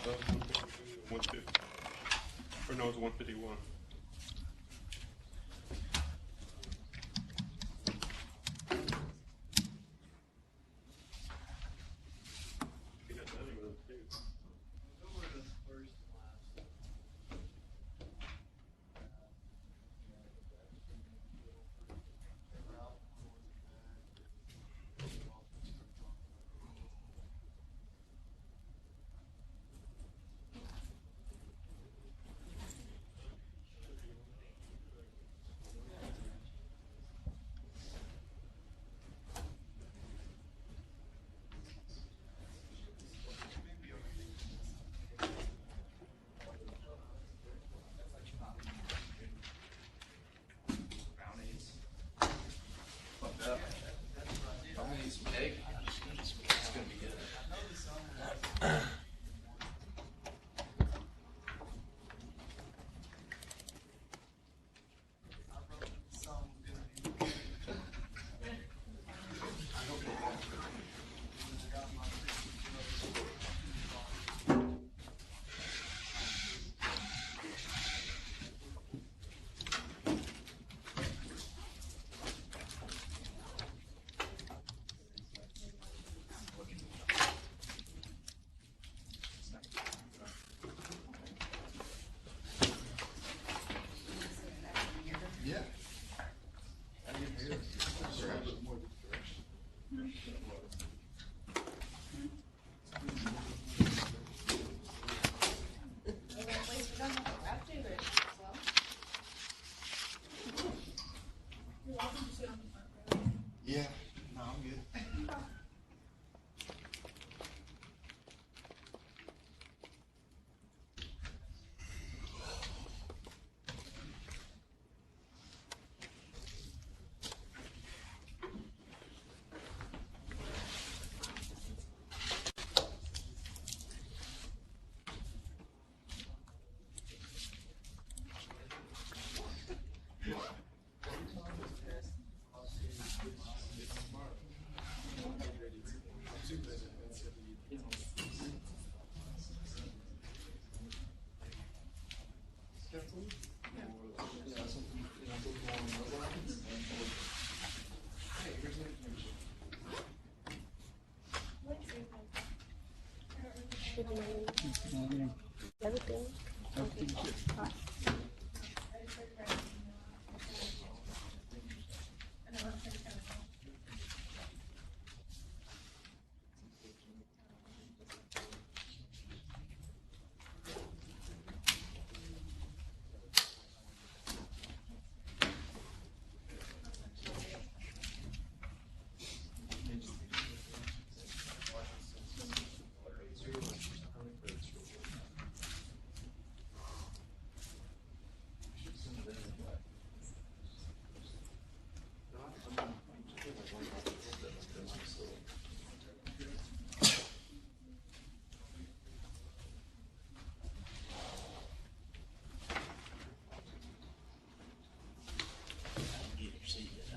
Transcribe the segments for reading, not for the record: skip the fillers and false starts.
150. Or no, it's 151. Yeah, no, I'm good. Everything. Everything's good.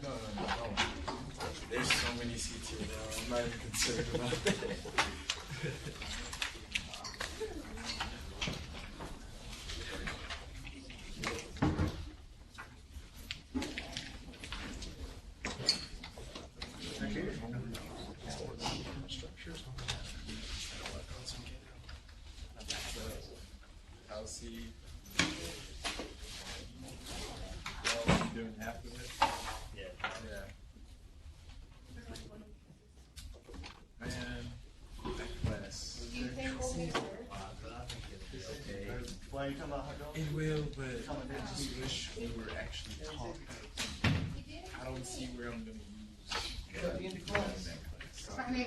No. There's so many seats here now. I'm not even concerned about that. I'll see. Well, I'm doing half of it. Yeah. Man, that class. Do you think we'll make it? Why are you talking about hot dogs? It will, but I just wish we were actually taught. I don't see where I'm gonna use in that class. Okay.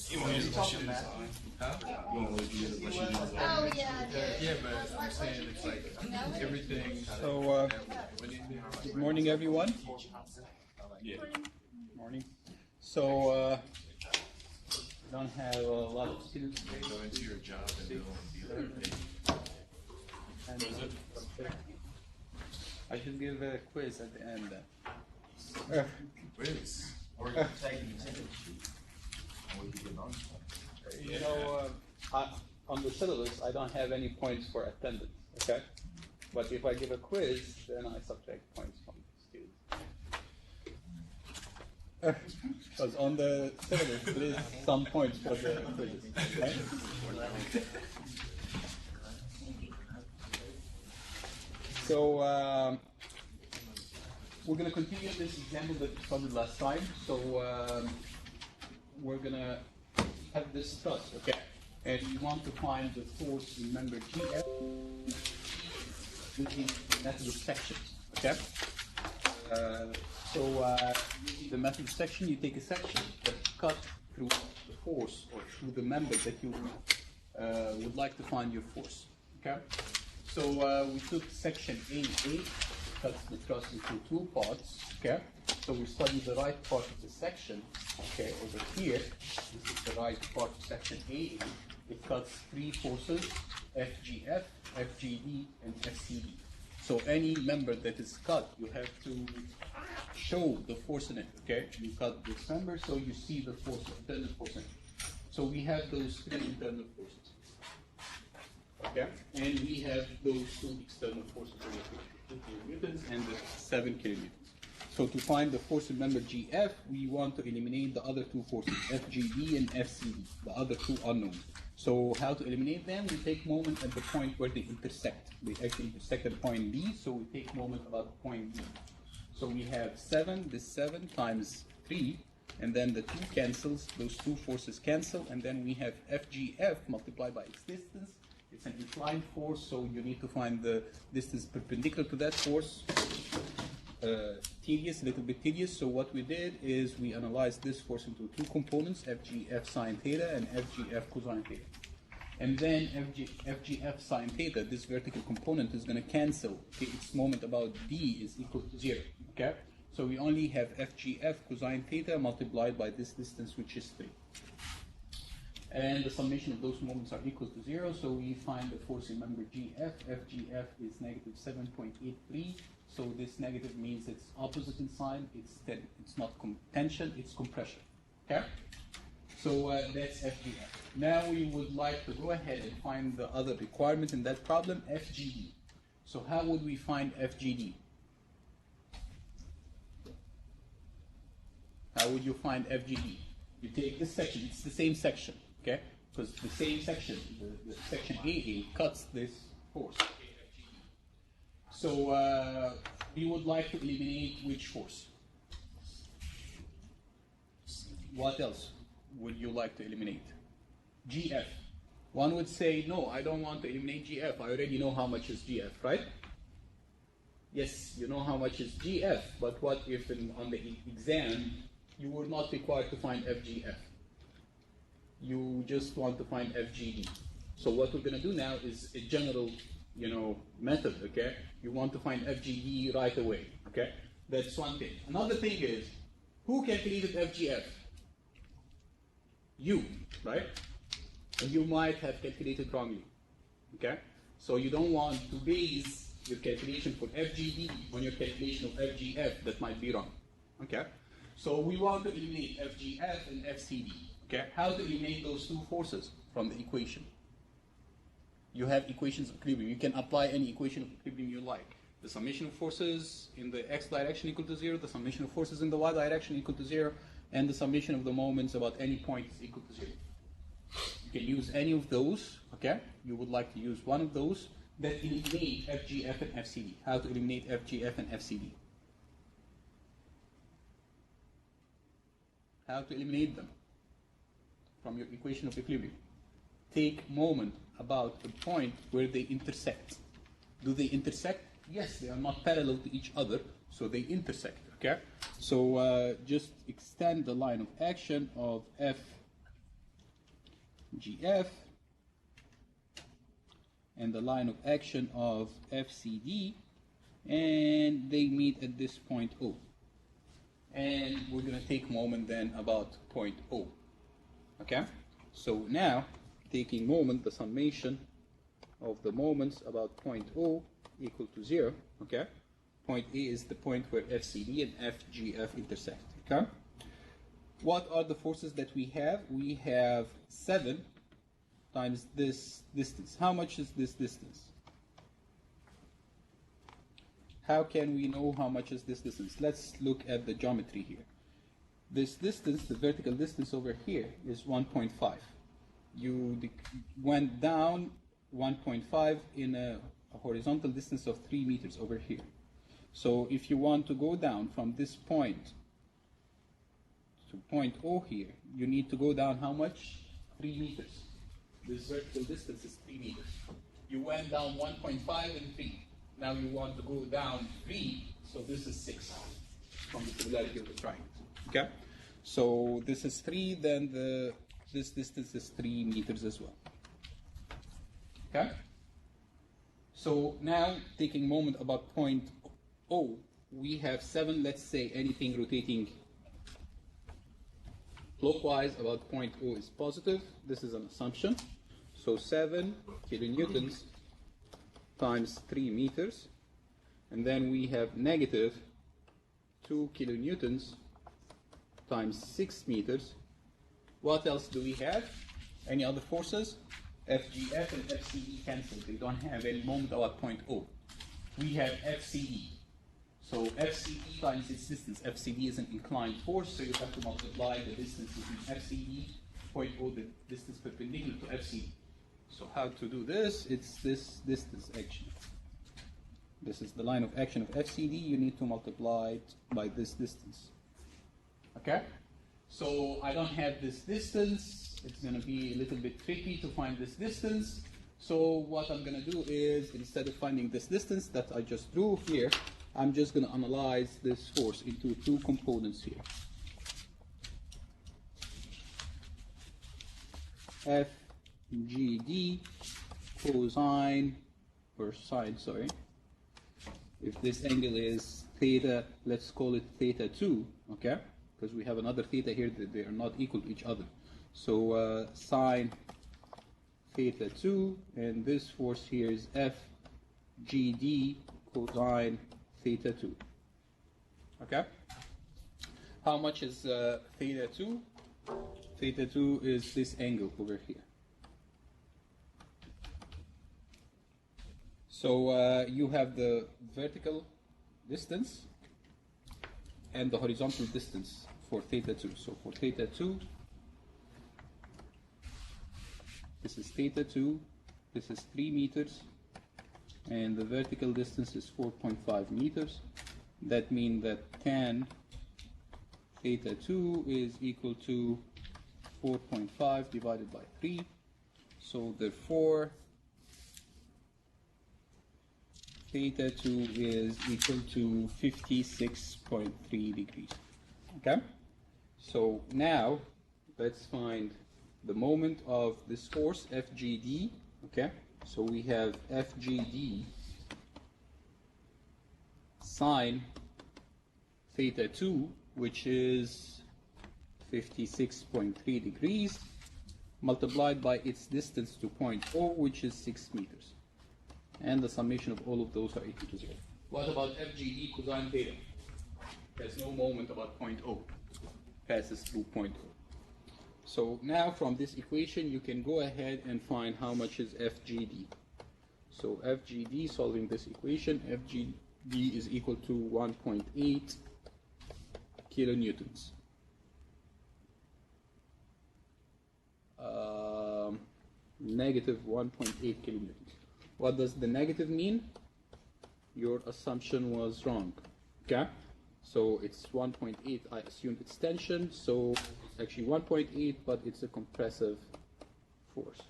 You want to use it unless you do design? Huh? You want to use it unless you do design? Oh, yeah. Yeah, but I'm saying it's like everything. So, good morning, everyone. Yeah. Morning. So, don't have a lot of students. Go into your job and do And, I should give a quiz at the end. quiz. Or you can take the attendance sheet and we can get on. You know, on the syllabus, I don't have any points for attendance, okay? But if I give a quiz, then I subtract points from students. Because on the syllabus, there is some points for the quizzes, okay? So, we're going to continue this example that we started last time. So, we're going to have this discussed, okay? And we want to find the force in member GF using the method of sections, okay? Using the method of section, you take a section that cut through the force or through the member that you would like to find your force, okay? So we took section AA, cuts the truss into two parts, okay? So we studied the right part of the section, okay, over here. This is the right part of section AA. It cuts three forces, FGF, FGD, and FCD. So any member that is cut, you have to show the force in it, okay? You cut this member, so you see the force, internal force in it. So we have those three internal forces, okay? And we have those two external forces, the 2 kilonewtons and the 7 kilonewtons. So to find the force in member GF, we want to eliminate the other two forces, FGD and FCD, the other two unknowns. So how to eliminate them? We take moment at the point where they intersect. They actually intersect at point B, so we take moment about point B. So we have 7, this 7 times 3, and then the 2 cancels, those two forces cancel, and then we have FGF multiplied by its distance. It's an inclined force, so you need to find the distance perpendicular to that force. Tedious, a little bit tedious. So what we did is we analyzed this force into two components, FGF sine theta and FGF cosine theta. And then FGF sine theta, this vertical component, is going to cancel. Okay, its moment about D is equal to 0. Okay, so we only have FGF cosine theta multiplied by this distance, which is 3. And the summation of those moments are equal to 0, so we find the force in member GF. FGF is negative 7.83. So this negative means it's opposite in sign. It's not tension, it's compression. Okay? So that's FGF. Now we would like to go ahead and find the other requirement in that problem, FGD. So how would we find FGD? How would you find FGD? You take this section, it's the same section, okay? Because the same section, the section AA cuts this force. So we would like to eliminate which force? What else would you like to eliminate? GF. One would say, no, I don't want to eliminate GF. I already know how much is GF, right? Yes, you know how much is GF, but what if on the exam you were not required to find FGF? You just want to find FGD. So what we're going to do now is a general method, okay? You want to find FGD right away, okay? That's one thing. Another thing is, who calculated FGF? You, right? And you might have calculated wrongly, okay? So you don't want to base your calculation for FGD on your calculation of FGF. That might be wrong, okay? So we want to eliminate FGF and FCD, okay? How to eliminate those two forces from the equation? You have equations of equilibrium. You can apply any equation of equilibrium you like. The summation of forces in the x direction equal to 0, the summation of forces in the y direction equal to 0, and the summation of the moments about any point is equal to 0. You can use any of those, okay? You would like to use one of those that eliminate FGF and FCD. How to eliminate FGF and FCD? How to eliminate them from your equation of equilibrium? Take moment about the point where they intersect. Do they intersect? Yes, they are not parallel to each other, so they intersect, okay? So just extend the line of action of FGF and the line of action of FCD, and they meet at this point O. And we're going to take moment then about point O, okay? So now, taking moment, the summation of the moments about point O equal to 0, okay? Point A is the point where FCD and FGF intersect, okay? What are the forces that we have? We have 7 times this distance. How much is this distance? How can we know how much is this distance? Let's look at the geometry here. This distance, the vertical distance over here, is 1.5. You went down 1.5 in a horizontal distance of 3 meters over here. So if you want to go down from this point to point O here, you need to go down how much? 3 meters. This vertical distance is 3 meters. You went down 1.5 and 3. Now you want to go down 3, so this is 6 from the similarity of the triangles. Okay? So this is 3, then this distance is 3 meters as well. Okay? So now, taking a moment about point O, we have 7, let's say anything rotating clockwise about point O is positive. This is an assumption. So 7 kilonewtons times 3 meters. And then we have negative 2 kilonewtons times 6 meters. What else do we have? Any other forces? FGF and FCE cancel. They don't have any moment about point O. We have FCE. So FCE times its distance. FCD is an inclined force, so you have to multiply the distance between FCE, point O, the distance perpendicular to FCD. So how to do this? It's this distance actually. This is the line of action of FCD. You need to multiply it by this distance. Okay? So I don't have this distance. It's going to be a little bit tricky to find this distance. So what I'm going to do is, instead of finding this distance that I just drew here, I'm just going to analyze this force into 2 components here. FGD cosine, or sine, sorry. If this angle is theta, let's call it theta 2, okay? Because we have another theta here that they are not equal to each other. So sine theta 2, and this force here is FGD cosine theta 2. Okay? How much is theta 2? Theta 2 is this angle over here. So you have the vertical distance and the horizontal distance for theta 2. So for theta 2, this is theta 2, this is 3 meters, and the vertical distance is 4.5 meters. That means that tan theta 2 is equal to 4.5 divided by 3. So therefore, theta 2 is equal to 56.3 degrees. Okay? So now, let's find the moment of this force, FGD. Okay? So we have FGD sine theta 2, which is 56.3 degrees, multiplied by its distance to point O, which is 6 meters. And the summation of all of those are equal to 0. What about FGD cosine theta? There's no moment about point O. Passes through point O. So now from this equation, you can go ahead and find how much is FGD. So FGD, solving this equation, FGD is equal to 1.8 kilonewtons. Negative 1.8 kilonewtons. What does the negative mean? Your assumption was wrong. Okay? So it's 1.8, I assumed it's tension, so it's actually 1.8, but it's a compressive force.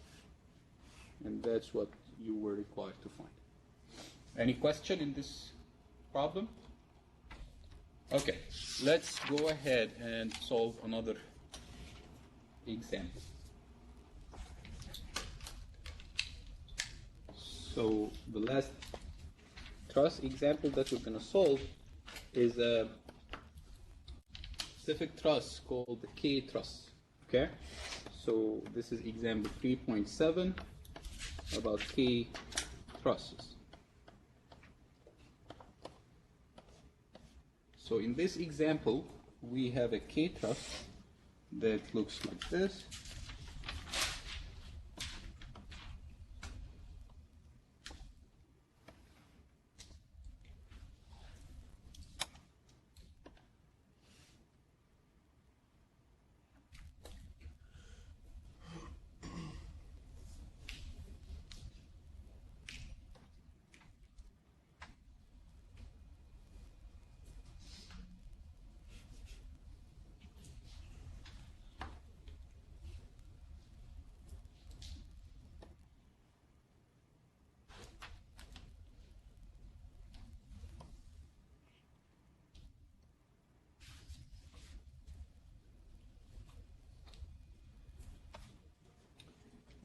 And that's what you were required to find. Any question in this problem? Okay, let's go ahead and solve another example. So the last truss example that we're going to solve is a specific truss called the K truss. Okay, so this is example 3.7 about K trusses. So in this example, we have a K truss that looks like this.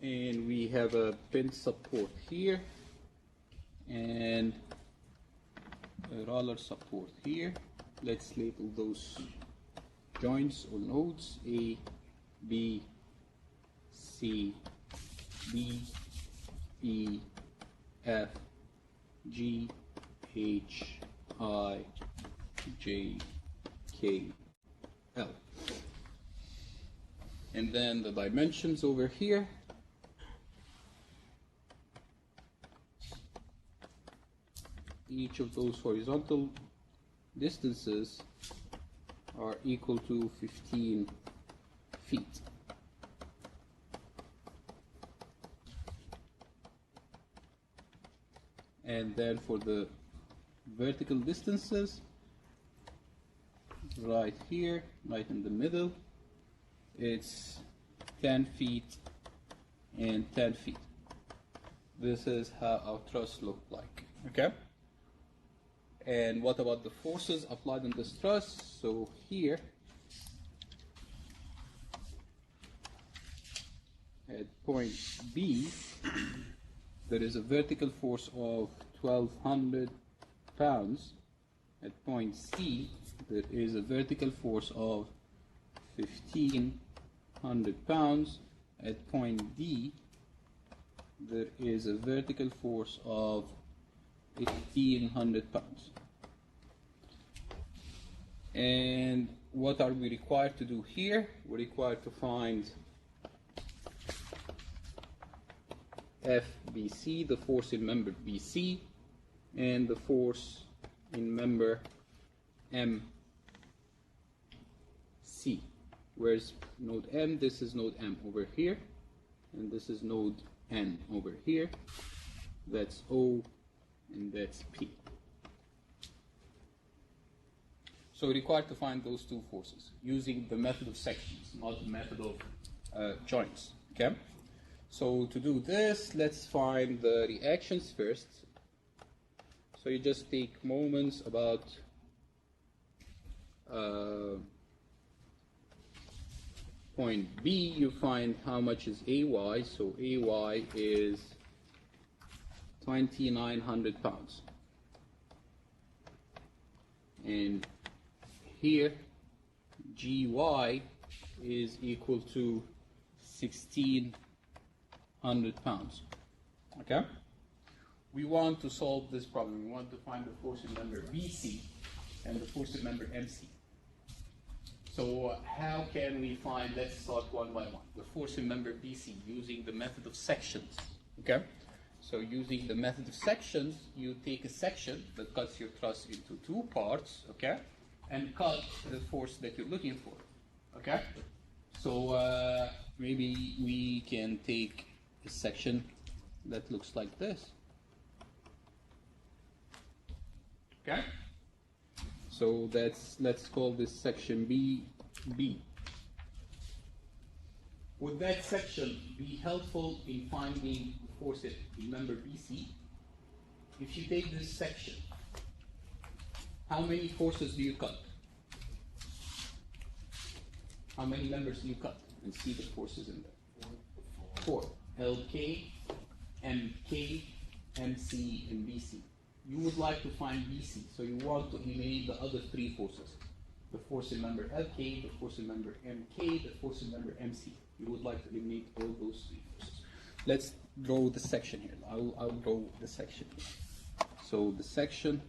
And we have a pin support here and a roller support here. Let's label those joints or nodes A, B, C, D, E, F, G, H, I, J, K, L. And then the dimensions over here. Each of those horizontal distances are equal to 15 feet. And then for the vertical distances, right here, right in the middle, it's 10 feet and 10 feet. This is how our truss looked like, okay? And what about the forces applied on this truss? So here, at point B, there is a vertical force of 1,200 pounds. At point C, there is a vertical force of 1,500 pounds. At point D, there is a vertical force of 1,800 pounds. And what are we required to do here? We're required to find FBC, the force in member BC, and the force in member MC. Where's node M? This is node M over here, and this is node N over here. That's O, and that's P. So we're required to find those two forces using the method of sections, not the method of joints. Okay. So to do this, let's find the reactions first. So you just take moments about point B. You find how much is AY. So AY is 2,900 pounds. And here, GY is equal to 1,600 pounds. Okay? We want to solve this problem. We want to find the force in member BC and the force in member MC. So how can we find, let's start one by one, the force in member BC using the method of sections. Okay? So using the method of sections, you take a section that cuts your truss into two parts, okay, and cut the force that you're looking for, okay? So maybe we can take a section that looks like this, okay? So let's call this section B. Would that section be helpful in finding the force in member BC? If you take this section, how many forces do you cut? How many members do you cut? And see the forces in there. 4. LK, MK, MC, and BC. You would like to find BC, so you want to eliminate the other 3 forces. The force in member LK, the force in member MK, the force in member MC. You would like to eliminate all those 3 forces. Let's draw the section here. I'll draw the section here. So the section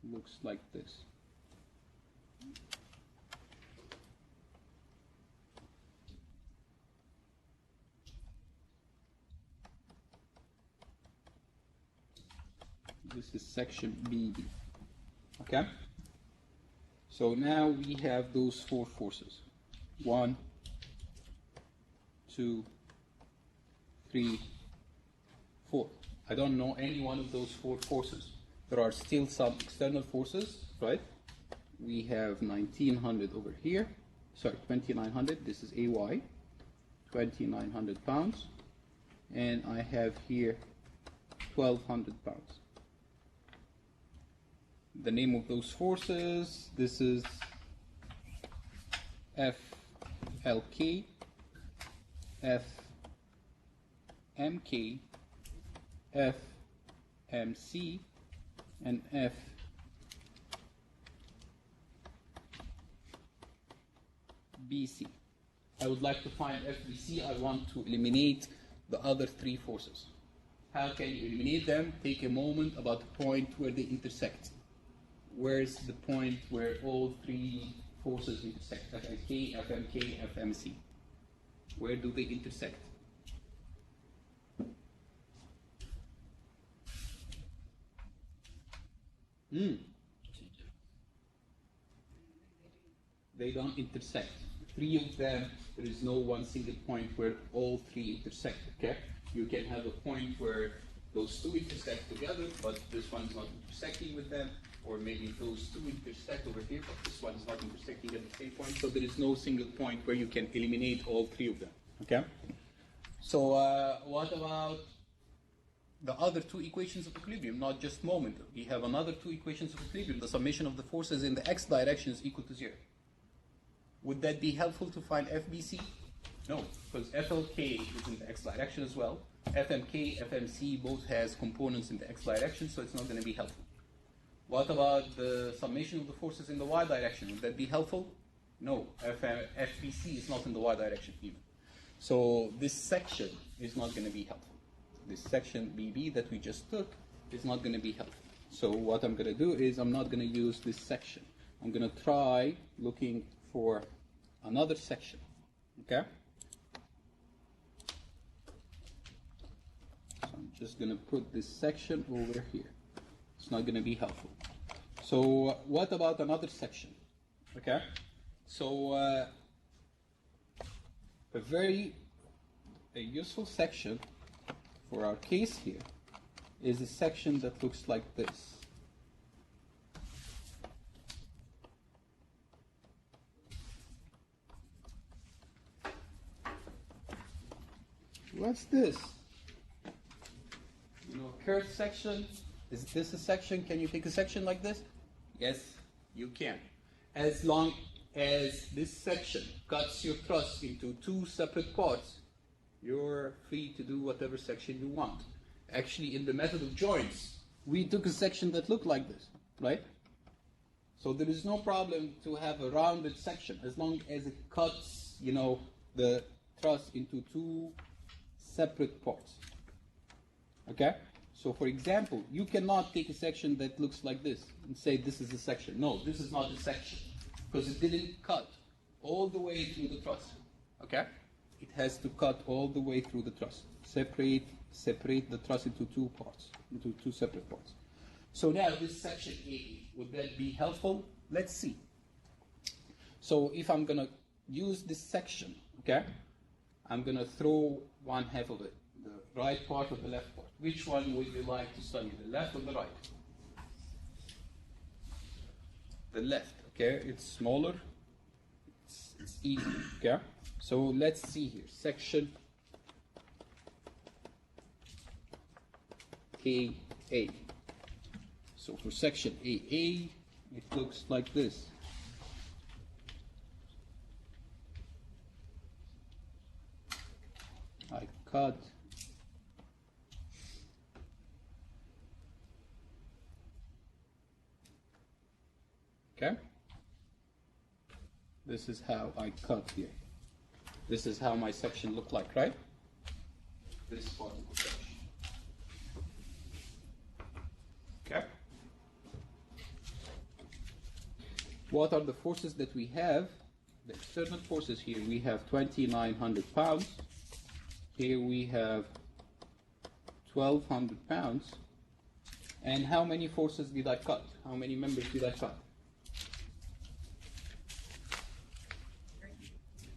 looks like this. This is section BB. Okay? So now we have those four forces. 1, 2, 3, 4. I don't know any one of those four forces. There are still some external forces, right? We have 1900 over here. Sorry, 2900. This is AY. 2900 pounds. And I have here 1200 pounds. The name of those forces, this is FLK, FMK, FMC, and FBC. I would like to find FBC. I want to eliminate the other three forces. How can you eliminate them? Take a moment about the point where they intersect. Where's the point where all three forces intersect? FLK, FMK, FMC. Where do they intersect? They don't intersect. Three of them, there is no one single point where all three intersect, okay? You can have a point where those two intersect together, but this one's not intersecting with them, or maybe those two intersect over here, but this one is not intersecting at the same point, so there is no single point where you can eliminate all three of them, okay? So what about the other two equations of equilibrium, not just moment? We have another two equations of equilibrium. The summation of the forces in the x direction is equal to 0. Would that be helpful to find FBC? No, because FLK is in the x direction as well. FMK, FMC both has components in the x direction, so it's not going to be helpful. What about the summation of the forces in the y direction? Would that be helpful? No, FBC is not in the y direction even. So this section is not going to be helpful. This section BB that we just took is not going to be helpful. So what I'm going to do is I'm not going to use this section. I'm going to try looking for another section, okay? So I'm just going to put this section over here. It's not going to be helpful. So what about another section, okay? So a very useful section for our case here is a section that looks like this. What's this? You know, curved section. Is this a section? Can you take a section like this? Yes, you can. As long as this section cuts your truss into two separate parts, you're free to do whatever section you want. Actually, in the method of joints, we took a section that looked like this, right? So there is no problem to have a rounded section as long as it cuts, you know, the truss into two separate parts. Okay? So for example, you cannot take a section that looks like this and say this is a section. No, this is not a section because it didn't cut all the way through the truss. Okay? It has to cut all the way through the truss. Separate the truss into two parts, into two separate parts. So now this section A, would that be helpful? Let's see. So if I'm going to use this section, okay, I'm going to throw one half of it, the right part or the left part. Which one would you like to study, the left or the right? The left, okay, it's smaller, it's easy, okay? So let's see here, section AA. So for section AA, it looks like this. I cut okay. This is how I cut here. This is how my section looked like, right? This part of the section. Okay. What are the forces that we have? The external forces here, we have 2,900 pounds. Here we have 1,200 pounds. And how many forces did I cut? How many members did I cut?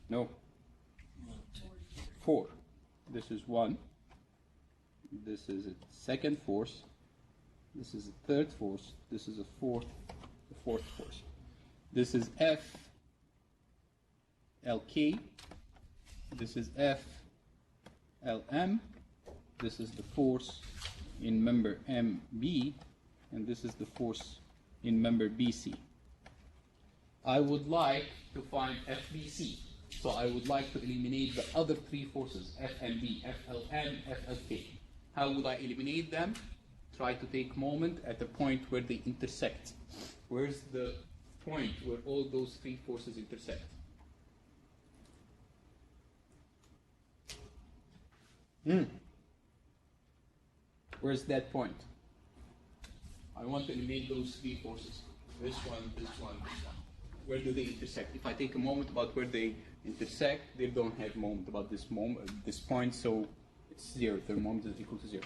No. 4. This is 1. This is a second force. This is a third force. This is a fourth force. This is F LK. This is F LM. This is the force in member MB, and this is the force in member BC. I would like to find FBC. So I would like to eliminate the other 3 forces, FMB, FLM, FLK. How would I eliminate them? Try to take moment at the point where they intersect. Where's the point where all those 3 forces intersect? Where's that point? I want to eliminate those 3 forces. This one, this one, this one. Where do they intersect? If I take a moment about where they intersect, they don't have a moment about this point, so it's 0. Their moment is equal to 0.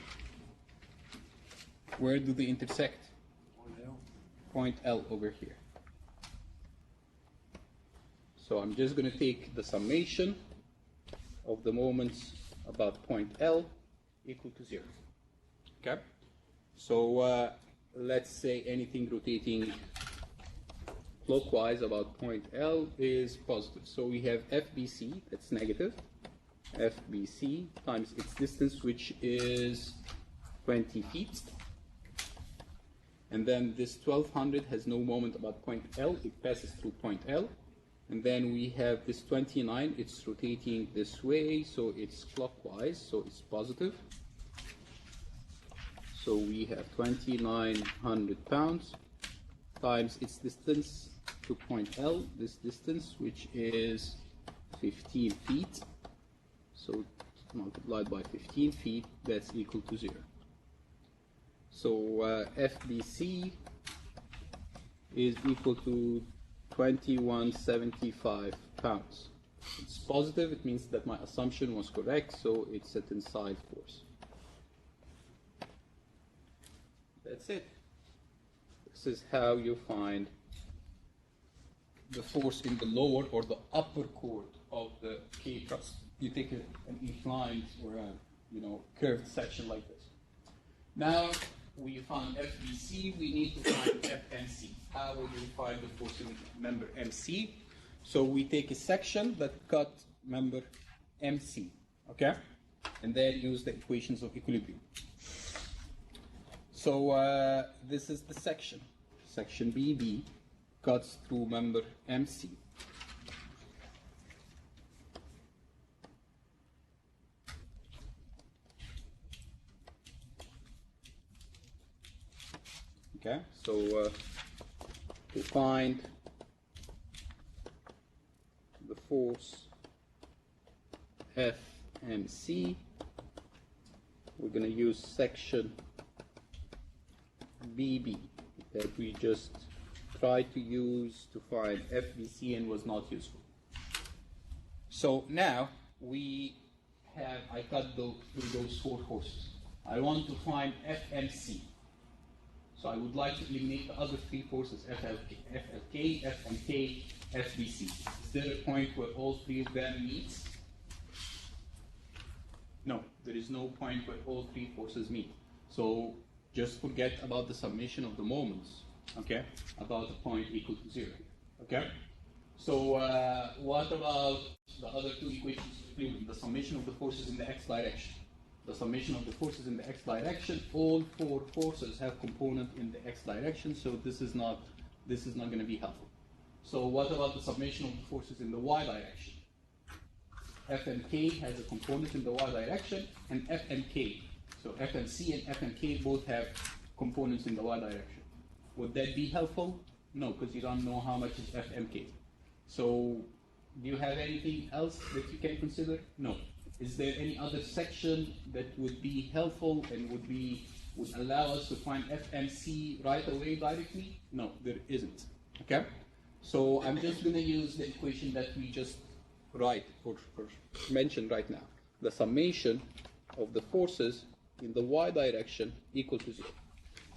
Where do they intersect? Point L over here. So I'm just going to take the summation of the moments about point L equal to 0. Okay? So let's say anything rotating clockwise about point L is positive. So we have FBC, that's negative. FBC times its distance, which is 20 feet. And then this 1200 has no moment about point L, it passes through point L. And then we have this 29, it's rotating this way, so it's clockwise, so it's positive. So we have 2,900 pounds times its distance to point L, this distance, which is 15 feet. So multiplied by 15 feet, that's equal to 0. So FBC is equal to 2175 pounds. It's positive, it means that my assumption was correct, so it's a tensile force. That's it. This is how you find the force in the lower or the upper chord of the K truss. You take an inclined or a curved section like this. Now we found FBC, we need to find FMC. How would we find the force in member MC? So we take a section that cut member MC, okay? And then use the equations of equilibrium. So this is the section. Section BB cuts through member MC. Okay, so to find the force FMC, we're going to use section BB that we just tried to use to find FBC and was not useful. So now I cut through those 4 forces. I want to find FMC. So I would like to eliminate the other 3 forces, FLK, FMK, FBC. Is there a point where all 3 of them meet? No, there is no point where all 3 forces meet. So just forget about the summation of the moments, okay? About the point equal to 0, okay? So what about the other 2 equations of equilibrium? The summation of the forces in the x direction. The summation of the forces in the x direction, all 4 forces have component in the x direction, so this is not going to be helpful. So what about the summation of the forces in the y direction? FMK has a component in the y direction, and FMK. So FMC and FMK both have components in the y direction. Would that be helpful? No, because you don't know how much is FMK. So do you have anything else that you can consider? No. Is there any other section that would be helpful and would allow us to find FMC right away directly? No, there isn't. Okay? So I'm just going to use the equation that we just mentioned right now. The summation of the forces in the y direction equal to 0.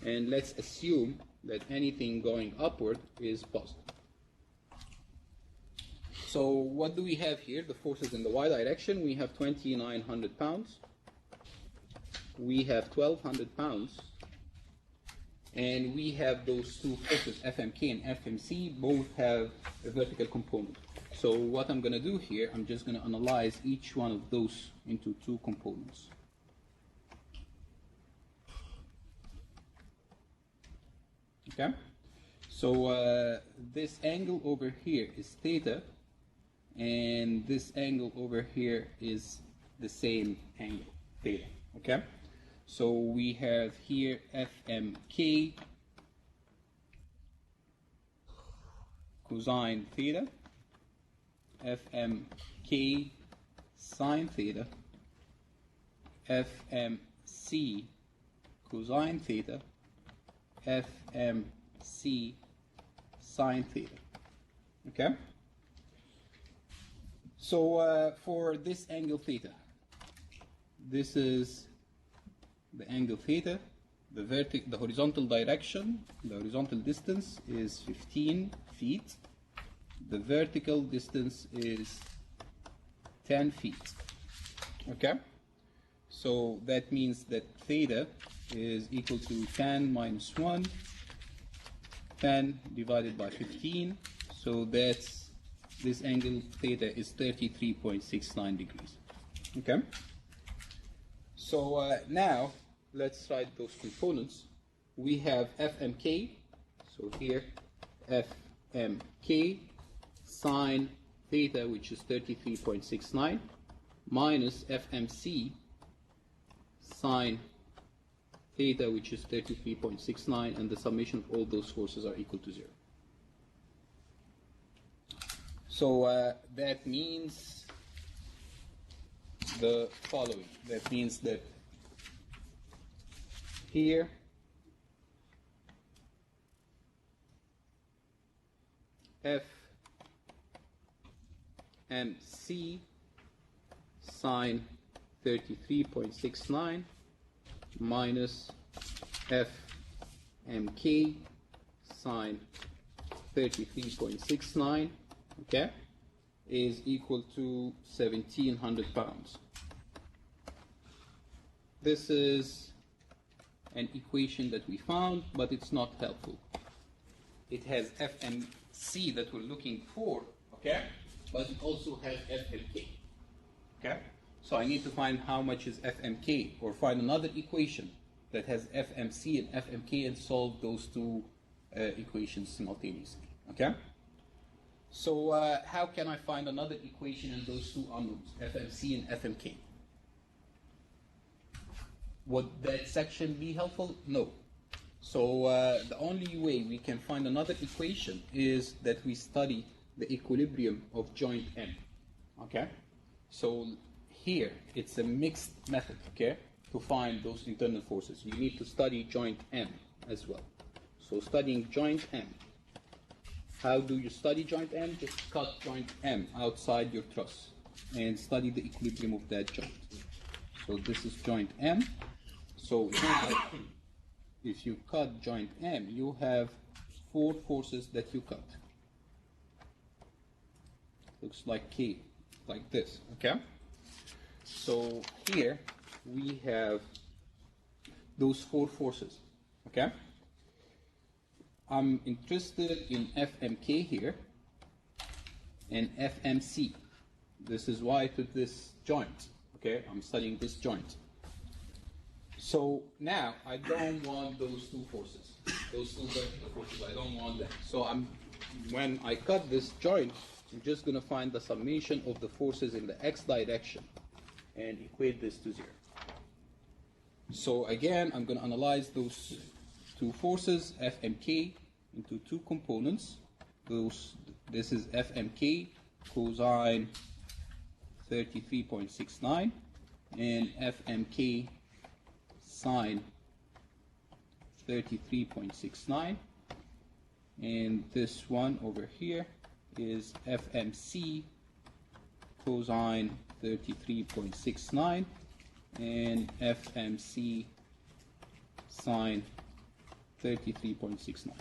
And let's assume that anything going upward is positive. So what do we have here? The forces in the y direction. We have 2,900 pounds. We have 1,200 pounds. And we have those two forces, FMK and FMC, both have a vertical component. So what I'm going to do here, I'm just going to analyze each one of those into two components. Okay? So this angle over here is theta, and this angle over here is the same angle, theta. Okay? So we have here FMK cosine theta, FMK sine theta, FMC cosine theta, FMC sine theta. Okay? So for this angle theta, this is the angle theta, the horizontal direction, the horizontal distance is 15 feet. The vertical distance is 10 feet. Okay? So that means that theta is equal to 10 minus 1, 10 divided by 15. So that's, this angle theta is 33.69 degrees. Okay? So now, let's write those components. We have FMK, so here FMK sine theta, which is 33.69, minus FMC sine theta, which is 33.69, and the summation of all those forces are equal to 0. So that means the following. That means that here FMC sine 33.69 minus FMK sine 33.69, okay, is equal to 1,700 pounds. This is an equation that we found, but it's not helpful. It has FMC that we're looking for, okay, but it also has FMK, okay? So I need to find how much is FMK, or find another equation that has FMC and FMK and solve those two equations simultaneously, okay? So how can I find another equation in those two unknowns, FMC and FMK? Would that section be helpful? No. So the only way we can find another equation is that we study the equilibrium of joint M, okay? So here, it's a mixed method, okay, to find those internal forces. You need to study joint M as well. So studying joint M. How do you study joint M? Just cut joint M outside your truss and study the equilibrium of that joint. So this is joint M. So now, if you cut joint M, you have 4 forces that you cut. Looks like K, like this, okay? So here we have those 4 forces, okay? I'm interested in FMK here and FMC. This is why I took this joint, okay? I'm studying this joint. So now I don't want those 2 forces, those 2 vertical forces, I don't want them. So when I cut this joint, I'm just going to find the summation of the forces in the x direction and equate this to 0. So again, I'm going to analyze those 2 forces, FMK, into 2 components. This is FMK cosine 33.69 and FMK sine 33.69, and this one over here is FMC cosine 33.69 and FMC sine 33.69.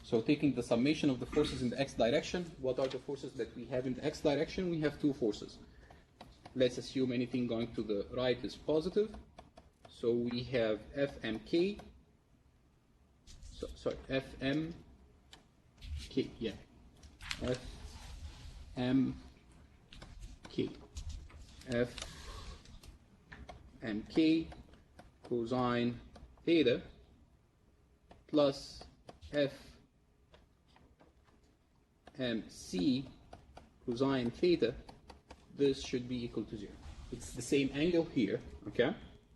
So taking the summation of the forces in the x direction, what are the forces that we have in the x direction? We have two forces. Let's assume anything going to the right is positive. So we have FMK, FMK, yeah, FMK, FMK cosine theta plus FMC cosine theta. This should be equal to 0. It's the same angle here, okay?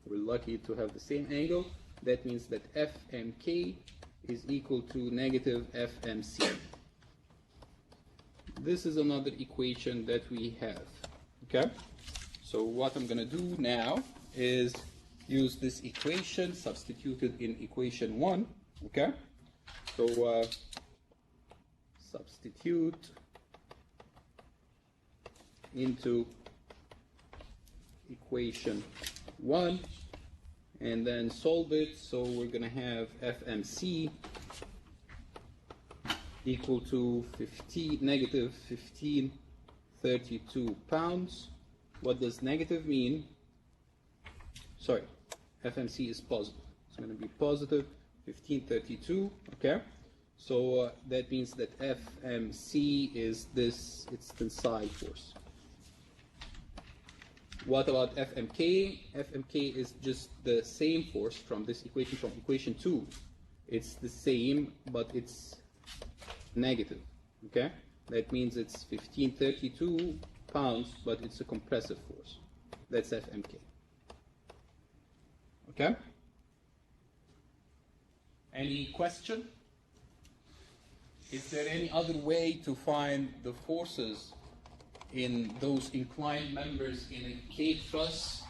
We're lucky to have the same angle. That means that FMK is equal to negative FMC. This is another equation that we have, okay? So what I'm going to do now is use this equation substituted in equation 1, okay? So substitute into equation 1 and then solve it. So we're going to have FMC equal to negative 1532 pounds. What does negative mean? Sorry, FMC is positive. It's going to be positive 1532, okay? So that means that FMC is this, it's tensile force. What about FMK? FMK is just the same force from this equation, from equation 2. It's the same, but it's negative, okay? That means it's 1532 pounds, but it's a compressive force. That's FMK. Okay? Any question? Is there any other way to find the forces in those inclined members in a K truss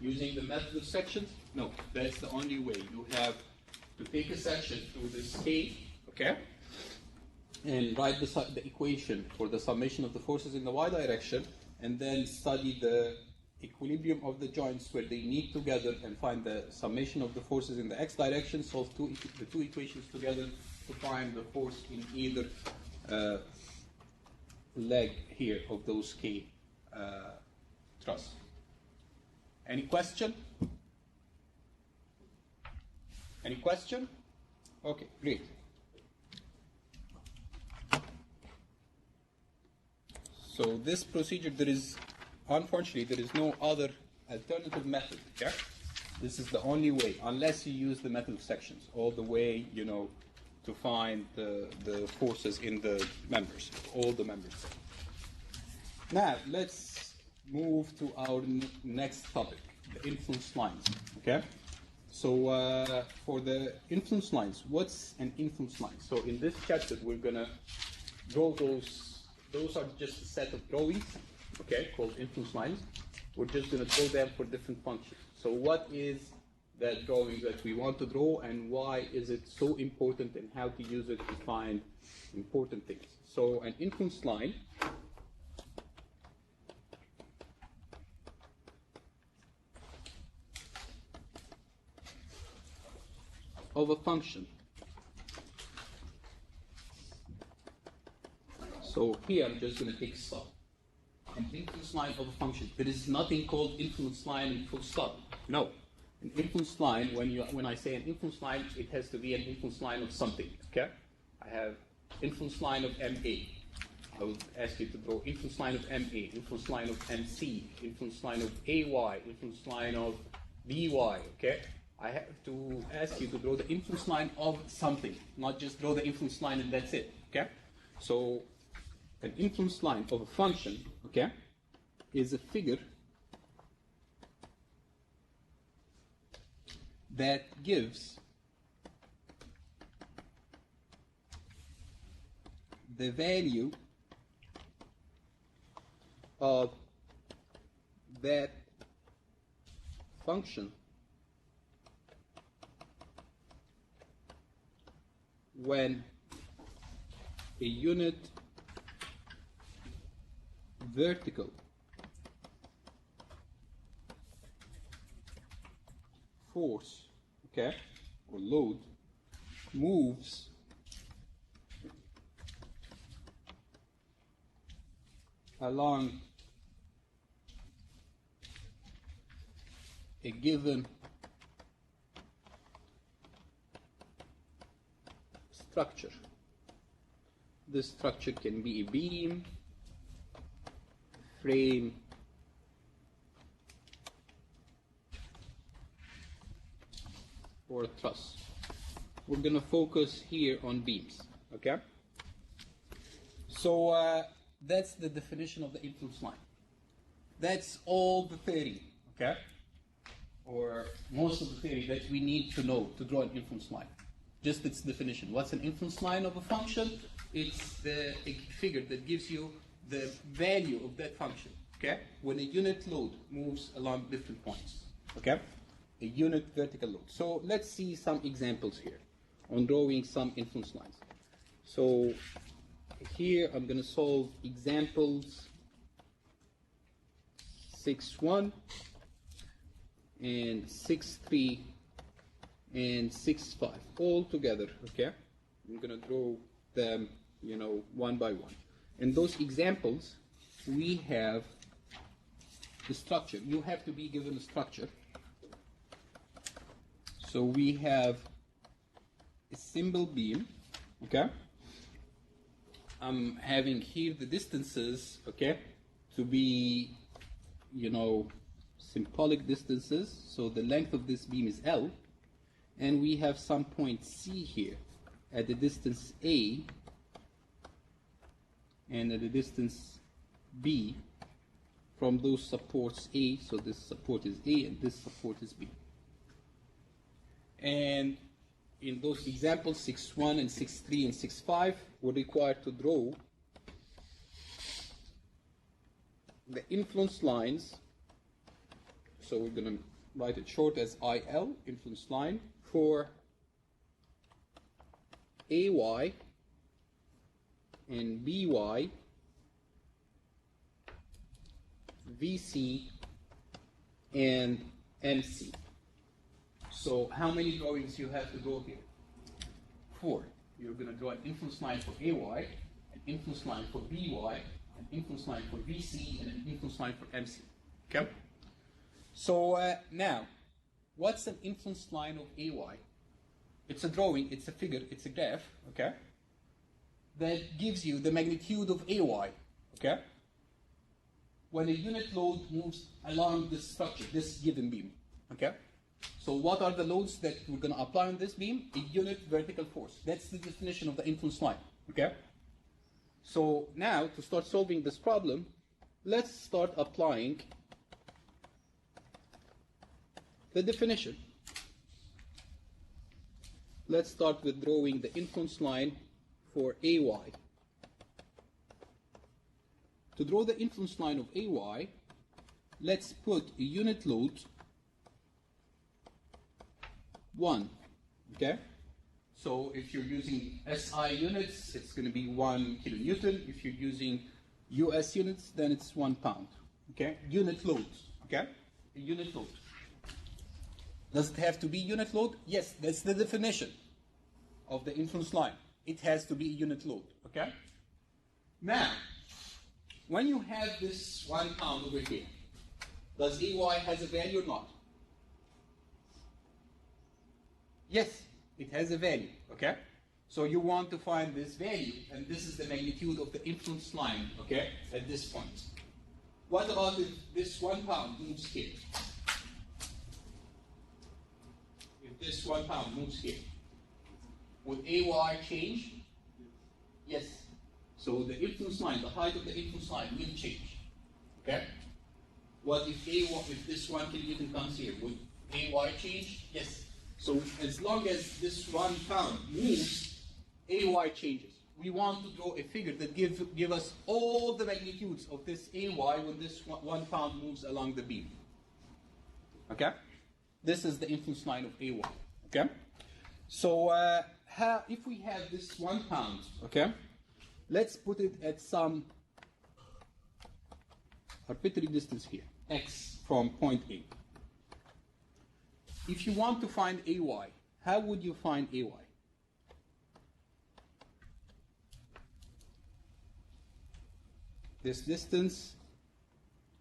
using the method of sections? No, that's the only way. You have to take a section through this K, okay, and write the equation for the summation of the forces in the y direction, and then study the equilibrium of the joints where they meet together and find the summation of the forces in the x direction, solve the two equations together to find the force in either leg here of those K truss. Any question? Any question? Okay, great. So this procedure, unfortunately, there is no other alternative method, okay? This is the only way, unless you use the method of sections, all the way, to find the forces in the members, all the members. Now, let's move to our next topic, the influence lines, okay? So for the influence lines, what's an influence line? So in this chapter, we're gonna draw those are just a set of drawings, okay, called influence lines. We're just gonna draw them for different functions. So what is that drawing that we want to draw, and why is it so important, and how to use it to find important things? So an influence line of a function. So here I'm just going to take stop. An influence line of a function. There is nothing called influence line and full stop. No. An influence line, when I say an influence line, it has to be an influence line of something. Okay? I have influence line of MA. I will ask you to draw influence line of MA, influence line of MC, influence line of AY, influence line of BY. Okay? I have to ask you to draw the influence line of something, not just draw the influence line and that's it. Okay? So an influence line of a function, okay, is a figure that gives the value of that function when a unit vertical force, okay, or load moves along a given structure. This structure can be a beam, frame, or a truss. We're going to focus here on beams, okay? So that's the definition of the influence line. That's all the theory, okay? Or most of the theory that we need to know to draw an influence line. Just its definition. What's an influence line of a function? It's a figure that gives you the value of that function, okay? When a unit load moves along different points, okay? A unit vertical load. So let's see some examples here on drawing some influence lines. So here I'm going to solve examples 6.1 and 6.3 and 6.5 all together, okay? I'm going to draw them, one by one. In those examples, we have the structure. You have to be given a structure. So we have a simple beam, okay? I'm having here the distances, okay, to be, symbolic distances. So the length of this beam is L, and we have some point C here at the distance A and at the distance B from those supports A. So this support is A and this support is B. And in those examples, 6.1 and 6.3 and 6.5, we're required to draw the influence lines. So we're going to write it short as IL, influence line, for AY and BY, VC, and MC. So how many drawings you have to draw here? 4. You're going to draw an influence line for AY, an influence line for BY, an influence line for VC, and an influence line for MC. Okay? So now, what's an influence line of AY? It's a drawing, it's a figure, it's a graph, okay? That gives you the magnitude of AY, okay? When a unit load moves along this structure, this given beam, okay? So what are the loads that we're going to apply on this beam? A unit vertical force. That's the definition of the influence line, okay? So now, to start solving this problem, let's start applying the definition. Let's start with drawing the influence line for AY. To draw the influence line of AY, let's put a unit load 1, okay? So if you're using SI units, it's going to be 1 kilonewton. If you're using US units, then it's 1 pound, okay? Unit loads, okay? A unit load. Does it have to be unit load? Yes, that's the definition of the influence line. It has to be a unit load, okay? Now, when you have this 1 pound over here, does AY has a value or not? Yes, it has a value, okay? So you want to find this value, and this is the magnitude of the influence line, okay, at this point. What about if this 1 pound moves here? If this 1 pound moves here, would AY change? Yes. So the influence line, the height of the influence line will change, okay? What if if this 1 kilonewton comes here, would AY change? Yes. So as long as this 1 pound moves, AY changes. We want to draw a figure that give us all the magnitudes of this AY when this 1 pound moves along the beam. Okay? This is the influence line of AY. Okay? So if we have this 1 pound, okay, let's put it at some arbitrary distance here, x from point A. If you want to find AY, how would you find AY? this distance,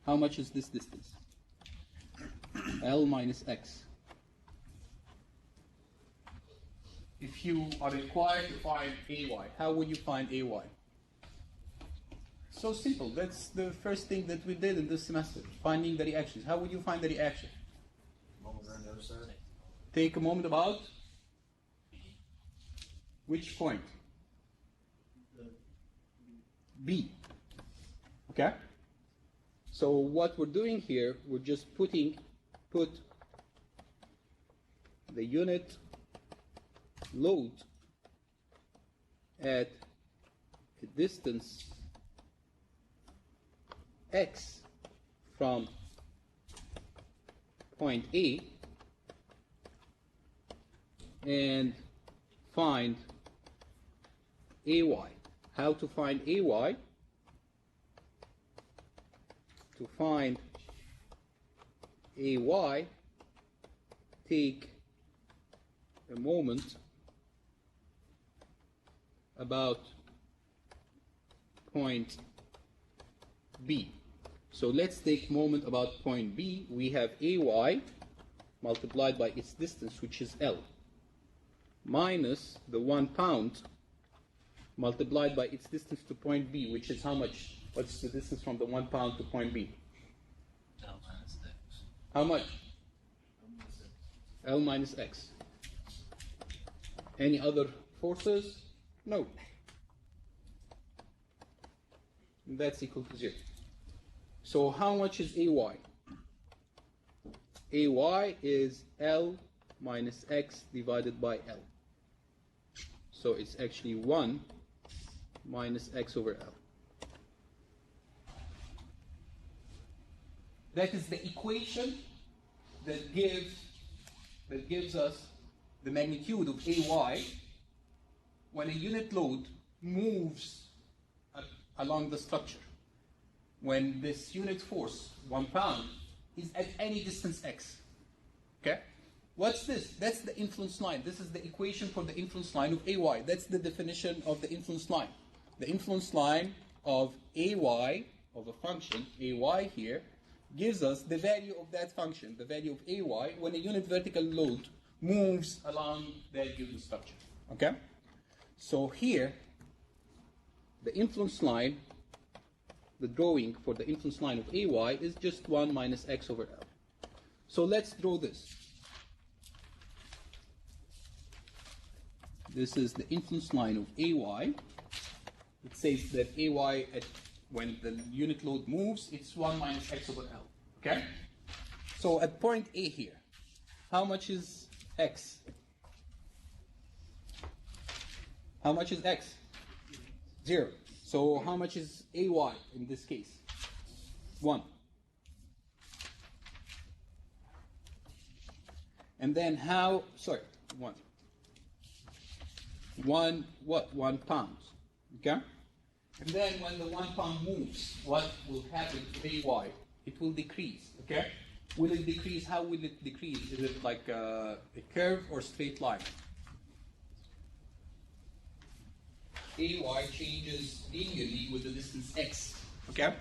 how much is this distance? L minus X. If you are required to find AY, how would you find AY? So simple. That's the first thing that we did in this semester, finding the reactions. How would you find the reaction? Take a moment about which point? B. Okay? So what we're doing here, we're just put the unit load at a distance x from point A and find AY. How to find AY? To find AY, take a moment about point B. So let's take a moment about point B. We have AY multiplied by its distance, which is L, minus the 1 pound multiplied by its distance to point B, which is how much? What's the distance from the 1 pound to point B? L minus X. How much? L minus X. Any other forces? No. That's equal to 0. So how much is AY? AY is L minus X divided by L. So it's actually 1 minus X over L. That is the equation that gives us the magnitude of AY when a unit load moves along the structure. When this unit force, 1 pound, is at any distance x. Okay? What's this? That's the influence line. This is the equation for the influence line of AY. That's the definition of the influence line. The influence line of AY, of a function, AY here, gives us the value of that function, the value of AY, when a unit vertical load moves along that given structure. Okay? So here, the influence line, the drawing for the influence line of AY is just 1 minus X over L. So let's draw this. This is the influence line of AY. It says that AY, when the unit load moves, it's 1 minus X over L. Okay? So at point A here, how much is X? How much is X? 0. So how much is AY in this case? 1. And then 1. 1 pound. Okay? And then when the 1 pound moves, what will happen to AY? It will decrease. Okay? Will it decrease? How will it decrease? Is it like a curve or straight line? AY changes linearly with the distance x. Okay?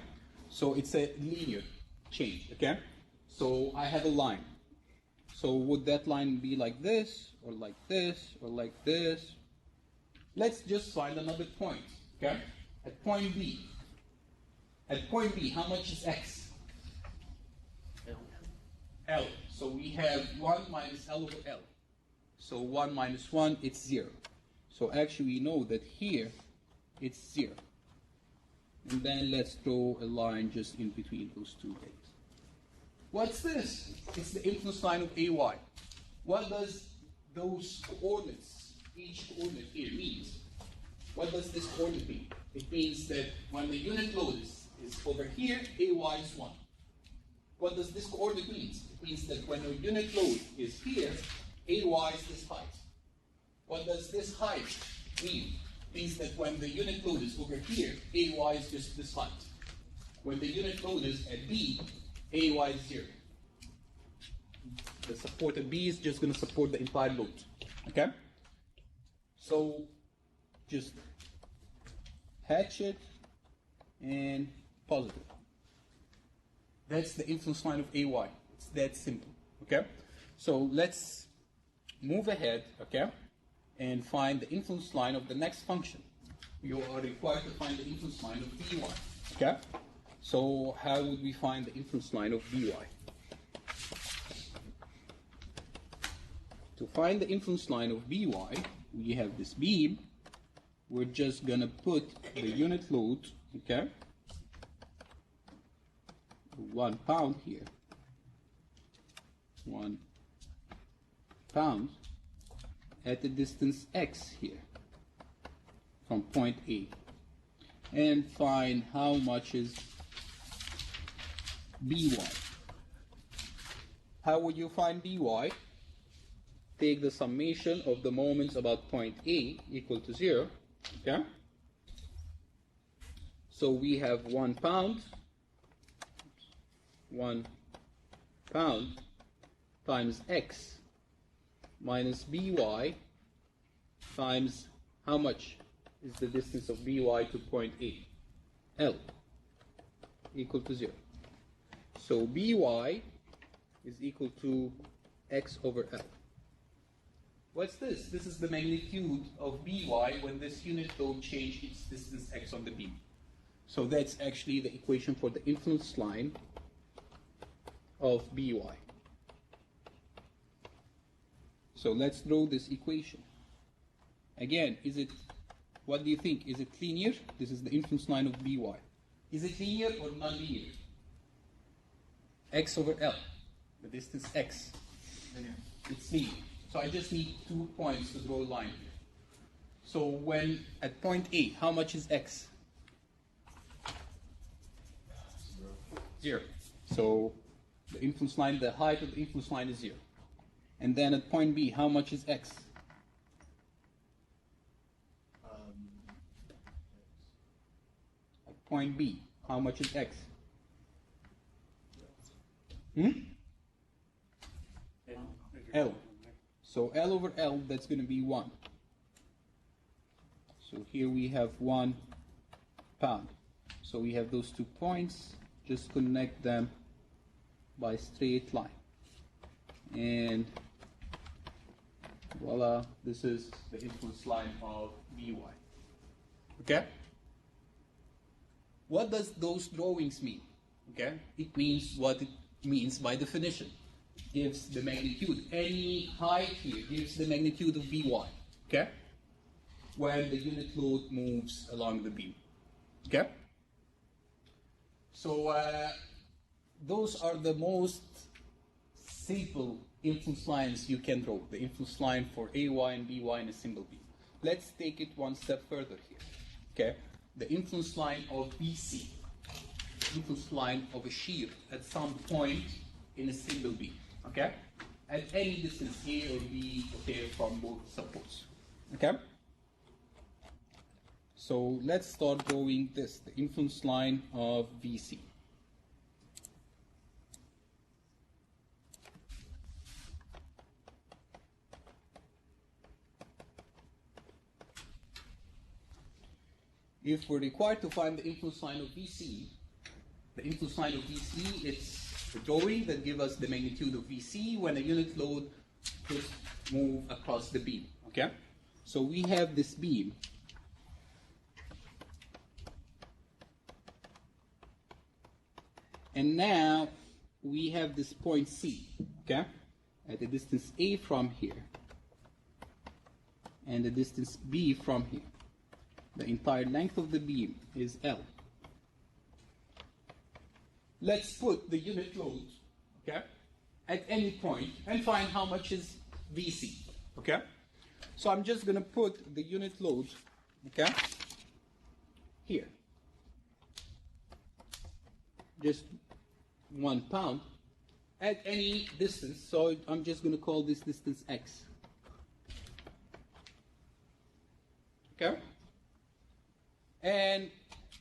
So it's a linear change. Okay? So I have a line. So would that line be like this, or like this, or like this? Let's just find another point. Okay? At point B. At point B, how much is x? L. So we have 1 minus L over L. So 1 minus 1, it's 0. So actually we know that here it's 0. And then let's draw a line just in between those two things. What's this? It's the influence line of AY. What does those coordinates, each coordinate here means? What does this coordinate mean? It means that when the unit load is over here, AY is 1. What does this coordinate mean? It means that when a unit load is here, AY is this height. What does this height mean? It means that when the unit load is over here, AY is just this height. When the unit load is at B, AY is 0. The support at B is just going to support the implied load. Okay? So just hatch it and positive. That's the influence line of AY. It's that simple, okay? So let's move ahead, okay, and find the influence line of the next function. You are required to find the influence line of BY, okay? So how would we find the influence line of BY? To find the influence line of BY, we have this beam. We're just gonna put the unit load, okay, 1 pound here, 1 pound at the distance x here from point A, and find how much is BY. How would you find BY? Take the summation of the moments about point A equal to 0, okay? So we have 1 pound, 1 pound times x minus by times how much is the distance of by to point A? L equal to 0. So by is equal to x over L. What's this? This is the magnitude of by when this unit load changes its distance x on the beam. So that's actually the equation for the influence line of by. So let's draw this equation. Again, what do you think? Is it linear? This is the influence line of by. Is it linear or non-linear? X over L, the distance x. Linear. It's linear. So I just need 2 points to draw a line here. So when at point A, how much is x? 0. So the influence line, the height of the influence line is 0. And then at point B, how much is x? At point B, how much is x? L. So L over L, that's going to be 1. So here we have 1 pound. So we have those 2 points. Just connect them by straight line. And voila, this is the influence line of By. Okay? What does those drawings mean? Okay? It means what it means by definition. Gives the magnitude. Any height here gives the magnitude of By. Okay? When the unit load moves along the beam. Okay? So those are the most simple influence lines you can draw. The influence line for AY and BY in a single beam. Let's take it one step further here. Okay? The influence line of BC. Influence line of a shear at some point in a single beam. Okay? At any distance A or B, okay, from both supports. Okay? So let's start drawing this, the influence line of VC. If we're required to find the influence line of VC, the influence line of VC, it's the drawing that gives us the magnitude of VC when a unit load just move across the beam. Okay? So we have this beam. And now we have this point C, okay? At the distance A from here. And the distance B from here. The entire length of the beam is L. Let's put the unit load, okay, at any point and find how much is VC, okay? So I'm just going to put the unit load, okay, here. Just 1 pound at any distance. So I'm just going to call this distance X. Okay? And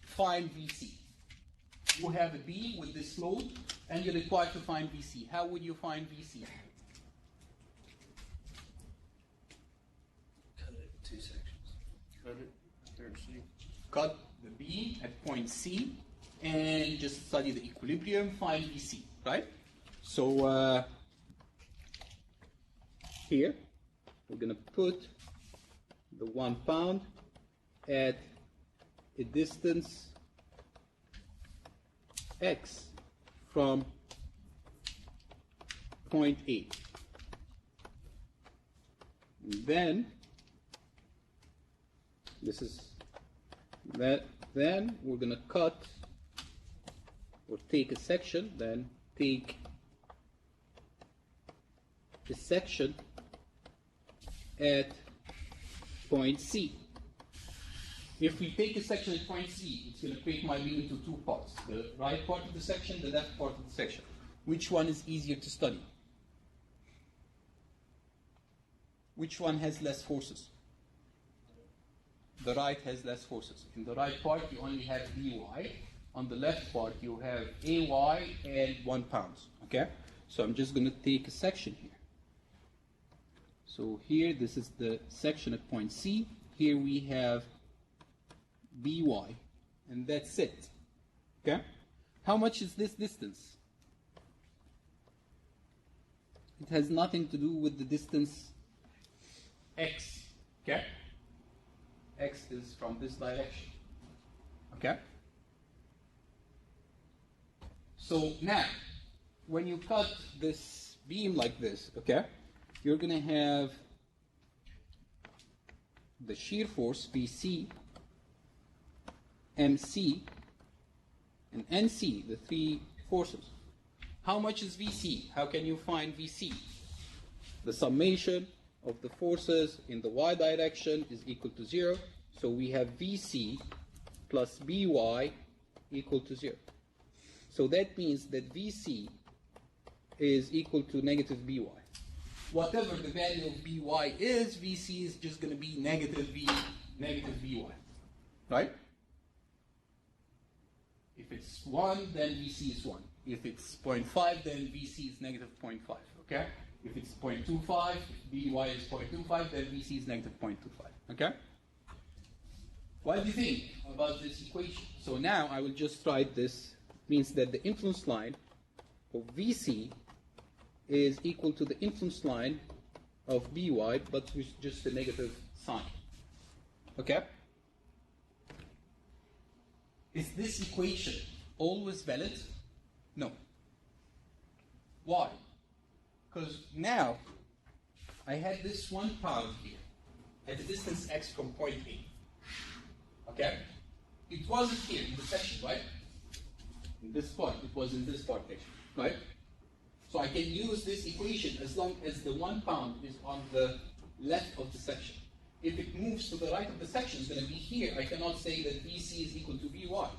find VC. You have a beam with this load, and you're required to find VC. How would you find VC? Cut it in 2 sections. Cut it. There, see. Cut the beam at point C and just study the equilibrium, find VC, right? So here, we're going to put the 1 pound at a distance x from point A. And then this is that. Then we're going to cut or take a section. Then take a section at point C. If we take a section at point C, it's going to break my beam into 2 parts: the right part of the section, the left part of the section. Which one is easier to study? Which one has less forces? The right has less forces. In the right part, you only have By. On the left part, you have Ay and 1 pound. Okay? So I'm just going to take a section here. So here, this is the section at point C. Here we have By, and that's it. Okay? How much is this distance? It has nothing to do with the distance x. Okay? X is from this direction. Okay? So now, when you cut this beam like this, okay, you're going to have the shear force BC, MC, and NC, the 3 forces. How much is VC? How can you find VC? The summation of the forces in the y direction is equal to 0. So we have VC plus By equal to 0. So that means that VC is equal to negative By. Whatever the value of By is, VC is just going to be negative By. Right? If it's 1, then VC is 1. If it's 0.5, then VC is negative 0.5. Okay? If it's 0.25, if By is 0.25, then VC is negative 0.25. Okay? What do you think about this equation? So now I will just write this. Means that the influence line of VC is equal to the influence line of By, but with just a negative sign. Okay? Is this equation always valid? No. Why? Because now I had this 1 pound here at a distance x from point A. Okay? It wasn't here in the section, right? In this part, it was in this part actually, right? So I can use this equation as long as the 1 pound is on the left of the section. If it moves to the right of the section, it's going to be here. I cannot say that VC is equal to By.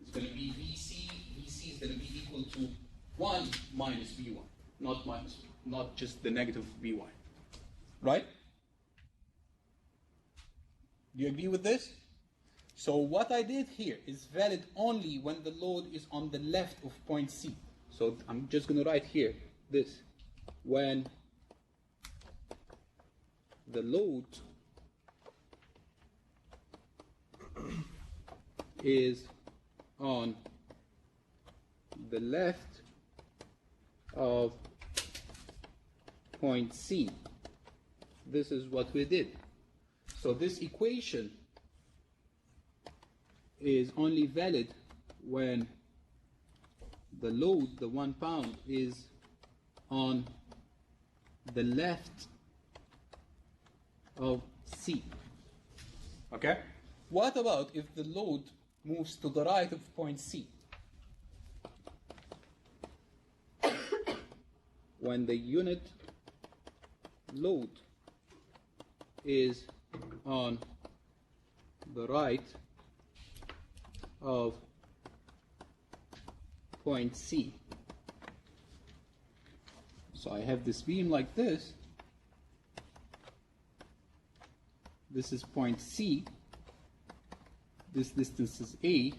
It's going to be VC is going to be equal to 1 minus By, not just the negative By. Right? Do you agree with this? So what I did here is valid only when the load is on the left of point C. So I'm just going to write here this. When the load is on the left of point C, this is what we did. So this equation is only valid when the load, the 1 pound, is on the left of C. Okay? What about if the load moves to the right of point C? When the unit load is on the right of point C. So I have this beam like this. This is point C. This distance is A.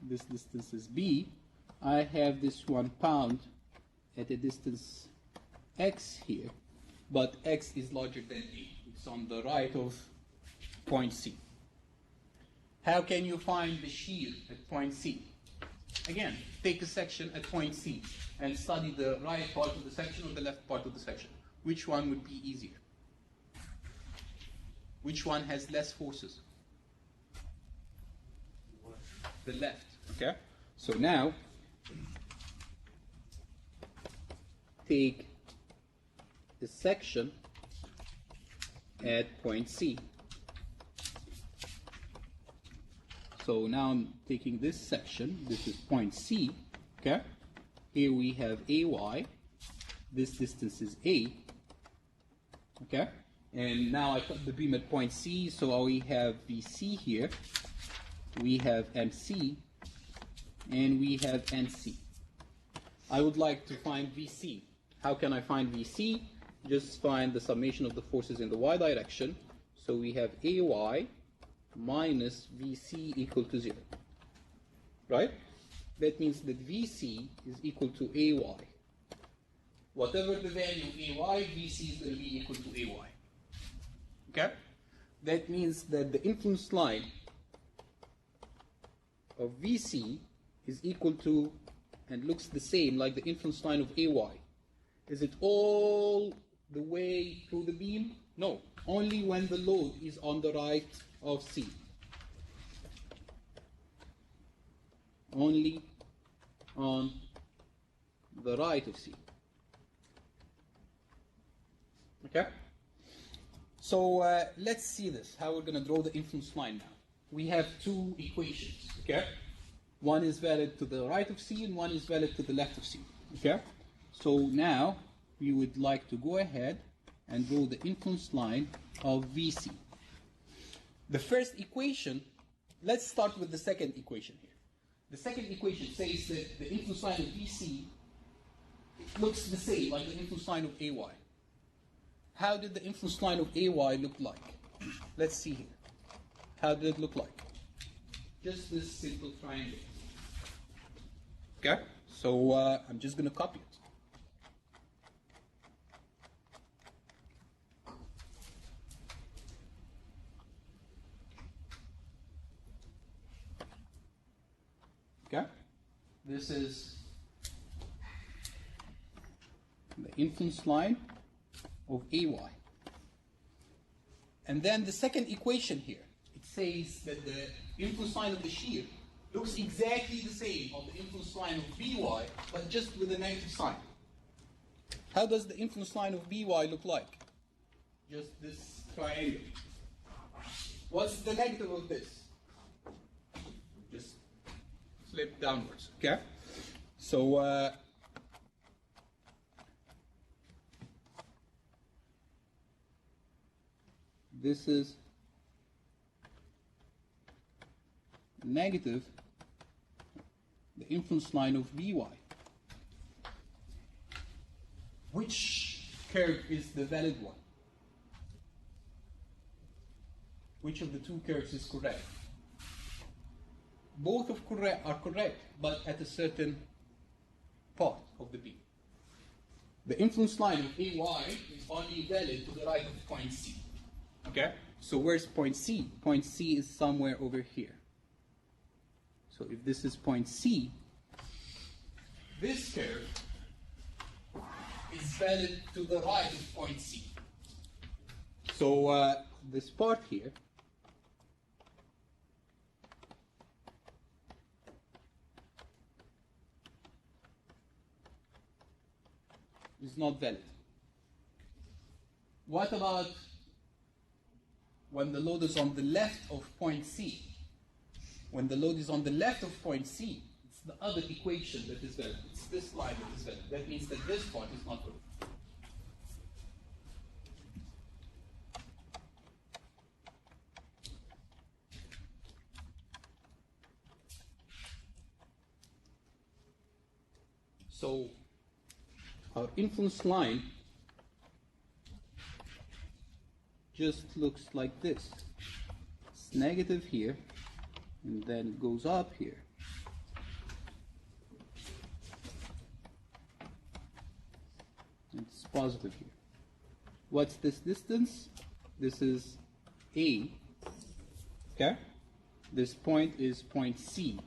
This distance is B. I have this 1 pound at a distance X here, but X is larger than A. It's on the right of point C. How can you find the shear at point C? Again, take a section at point C and study the right part of the section or the left part of the section. Which one would be easier? Which one has less forces? The left. Okay? So now, take the section at point C. So now I'm taking this section, this is point C, okay? Here we have AY, this distance is A, okay? And now I cut the beam at point C, so we have BC here, we have MC, and we have NC. I would like to find VC. How can I find VC? Just find the summation of the forces in the Y direction. So we have AY minus VC equal to 0. Right? That means that VC is equal to AY. Whatever the value of AY, VC is going to be equal to AY. Okay? That means that the influence line of VC is equal to and looks the same like the influence line of AY. Is it all the way through the beam? No, only when the load is on the right of C. Only on the right of C. Okay? So let's see this, how we're going to draw the influence line now. We have two equations, okay? One is valid to the right of C and one is valid to the left of C, okay? So now we would like to go ahead and draw the influence line of VC. The first equation, let's start with the second equation here. The second equation says that the influence line of VC looks the same like the influence line of AY. How did the influence line of AY look like? Let's see here. How did it look like? Just this simple triangle. Okay? So I'm just going to copy it. Okay? This is the influence line of AY. And then the second equation here, it says that the influence line of the shear looks exactly the same of the influence line of BY, but just with a negative sign. How does the influence line of BY look like? Just this triangle. What's the negative of this? Just flip downwards, okay? So, this is negative, the influence line of BY. Which curve is the valid one? Which of the two curves is correct? Both are correct, but at a certain part of the beam. The influence line of AY is only valid to the right of point C. Okay? So where's point C? Point C is somewhere over here. So if this is point C, this curve is valid to the right of point C. So this part here is not valid. What about when the load is on the left of point C? When the load is on the left of point C, it's the other equation that is valid. It's this line that is valid. That means that this part is not valid. So our influence line just looks like this. It's negative here, and then it goes up here. It's positive here. What's this distance? This is A. Okay? This point is point C.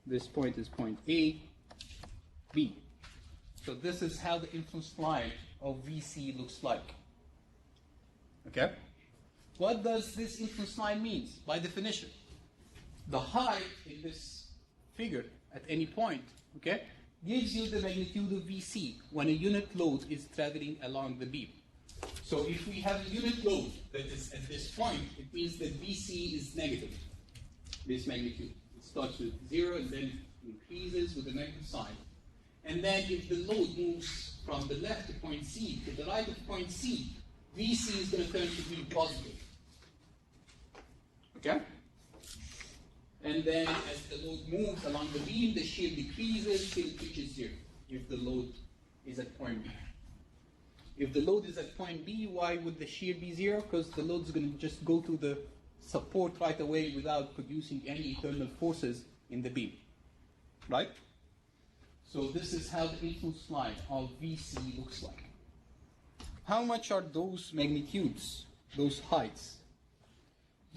This point is point A, B. So this is how the influence line of VC looks like. Okay? What does this influence line mean? By definition, the height in this figure at any point, okay, gives you the magnitude of VC when a unit load is traveling along the beam. So if we have a unit load that is at this point, it means that VC is negative, this magnitude. It starts with 0 and then increases with a negative sign. And then if the load moves from the left to point C to the right of point C, VC is going to turn to be positive. Okay? And then as the load moves along the beam, the shear decreases till it reaches 0 if the load is at point B. If the load is at point B, why would the shear be 0? Because the load is going to just go to the support right away without producing any internal forces in the beam. Right? So this is how the influence line of VC looks like. How much are those magnitudes, those heights?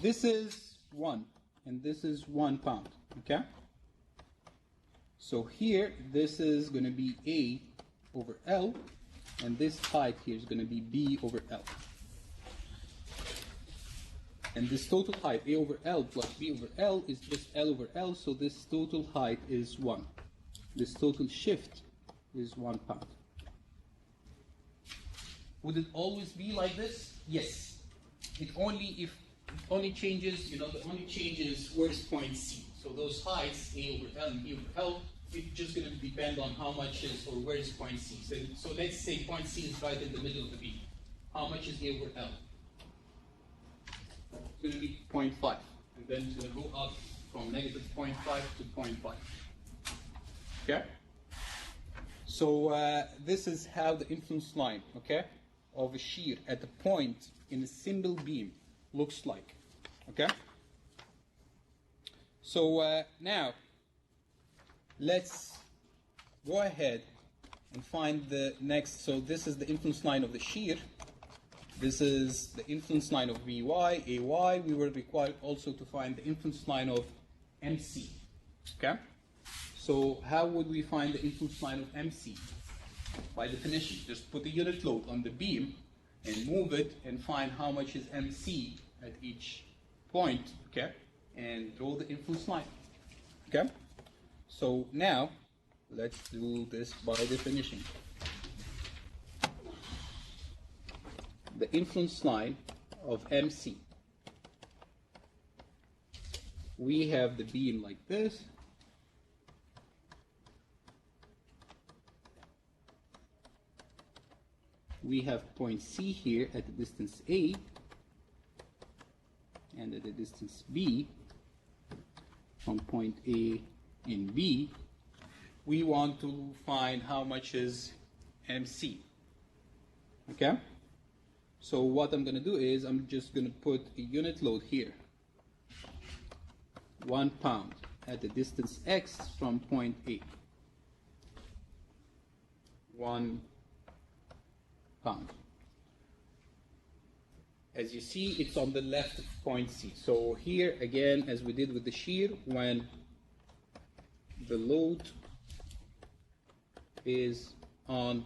This is 1, and this is 1 pound, okay? So here, this is going to be A over L, and this height here is going to be B over L. And this total height, A over L plus B over L, is just L over L, so this total height is 1. This total shift is 1 pound. Would it always be like this? Yes. It only changes, the only changes where's point C. So those heights, A over L and B over L, it's just going to depend on how much is, or where is point C. So let's say point C is right in the middle of the beam. How much is A over L? It's going to be 0.5. And then it's going to go up from negative 0.5 to 0.5. Okay? So this is how the influence line, okay, of a shear at a point in a single beam looks like. Okay? So now, let's go ahead and find the next. So this is the influence line of the shear. This is the influence line of Vy, Ay. We were required also to find the influence line of MC. Okay? So how would we find the influence line of MC? By definition, just put a unit load on the beam and move it and find how much is MC at each point, okay? And draw the influence line, okay? So now, let's do this by definition. The influence line of MC. We have the beam like this. We have point C here at the distance A and at the distance B from point A and B. We want to find how much is MC. Okay? So what I'm going to do is I'm just going to put a unit load here. 1 pound at the distance X from point A. 1 pound. As you see, it's on the left of point C. So here, again, as we did with the shear, when the load is on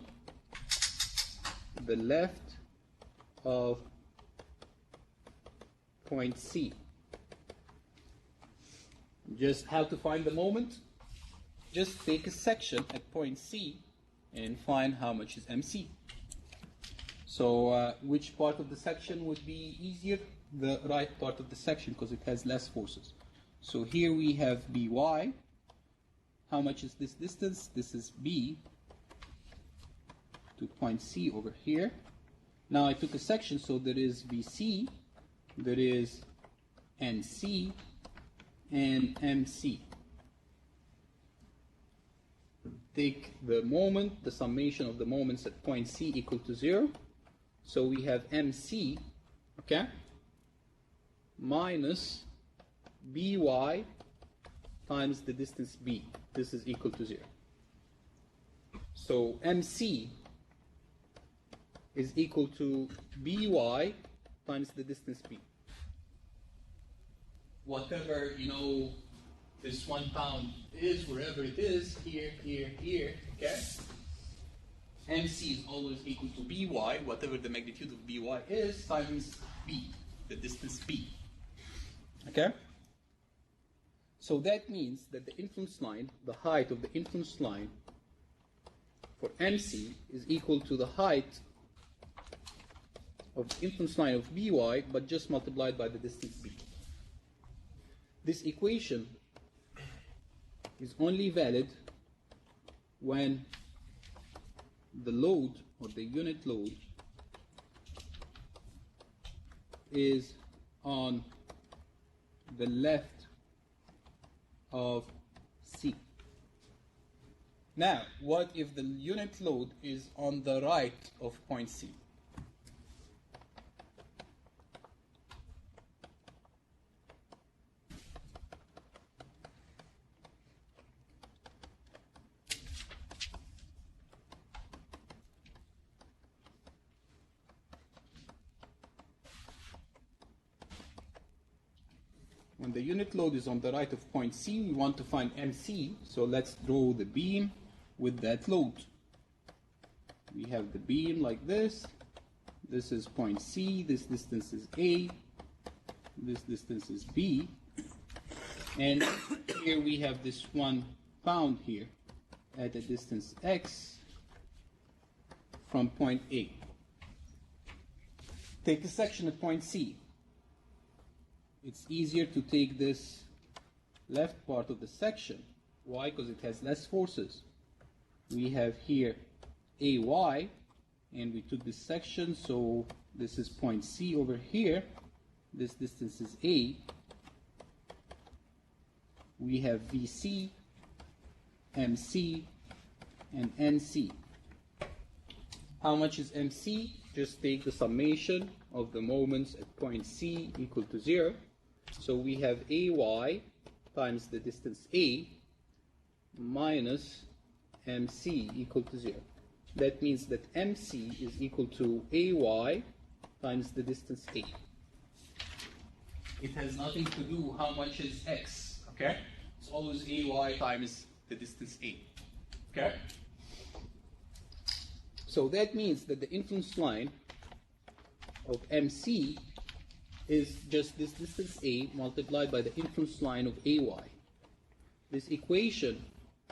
the left of point C. Just how to find the moment? Just take a section at point C and find how much is MC. So which part of the section would be easier? The right part of the section, because it has less forces. So here we have By. How much is this distance? This is B to point C over here. Now I took a section, so there is BC, there is NC, and MC. Take the moment, the summation of the moments at point C equal to 0. So we have MC, okay, minus By times the distance B. This is equal to 0. So MC is equal to By times the distance B. Whatever, this 1 pound is wherever it is, here, here, here, okay? MC is always equal to By, whatever the magnitude of By is, times B, the distance B. Okay? So that means that the influence line, the height of the influence line for MC is equal to the height of the influence line of By, but just multiplied by the distance B. This equation is only valid when the load, or the unit load, is on the left of C. Now, what if the unit load is on the right of point C? When the unit load is on the right of point C, we want to find MC, so let's draw the beam with that load. We have the beam like this. This is point C, this distance is A, this distance is B, and here we have this 1 pound here at a distance X from point A. Take a section at point C. It's easier to take this left part of the section. Why? Because it has less forces. We have here AY, and we took this section, so this is point C over here. This distance is A. We have VC, MC, and NC. How much is MC? Just take the summation of the moments at point C equal to 0. So we have AY times the distance A minus MC equal to 0. That means that MC is equal to AY times the distance A. It has nothing to do how much is X, okay? It's always AY times the distance A, okay? So that means that the influence line of MC is just this distance A multiplied by the influence line of AY. This equation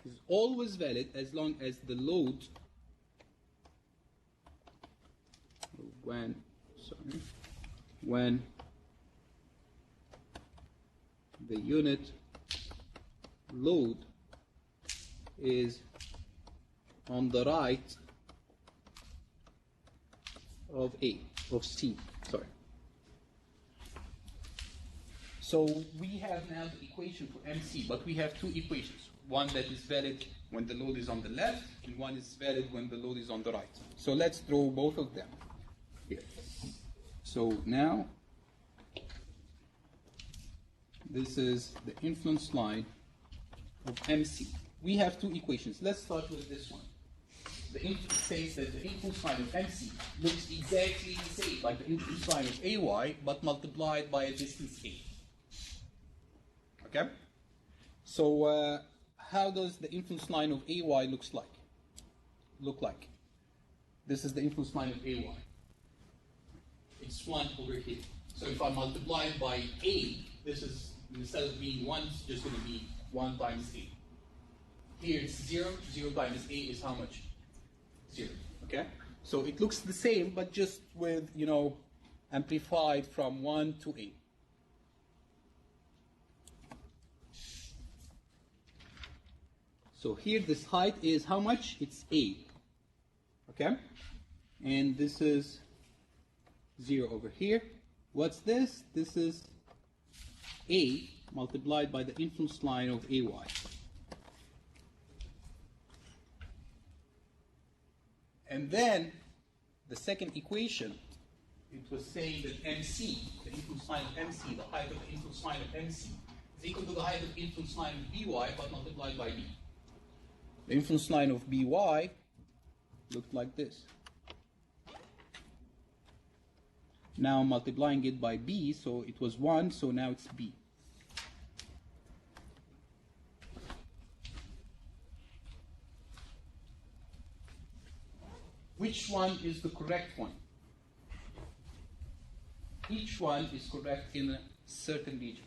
is always valid as long as the load when the unit load is on the right of C, sorry. So we have now the equation for MC, but we have two equations. One that is valid when the load is on the left, and one is valid when the load is on the right. So let's draw both of them here. So now, this is the influence line of MC. We have two equations. Let's start with this one. The influence says that the influence line of MC looks exactly the same like the influence line of AY, but multiplied by a distance A. Okay? So how does the influence line of AY look like? This is the influence line of AY. It's 1 over here. So if I multiply it by A, this is, instead of being 1, it's just going to be 1 times A. Here it's 0. 0 times A is how much? 0. Okay? So it looks the same, but just with, amplified from 1 to A. So here this height is how much? It's A. Okay? And this is 0 over here. What's this? This is A multiplied by the influence line of AY. And then the second equation, it was saying that MC, the influence line of MC, the height of the influence line of MC, is equal to the height of the influence line of BY, but multiplied by B. The influence line of BY looked like this. Now multiplying it by B, so it was 1, so now it's B. which one is the correct one? Each one is correct in a certain region.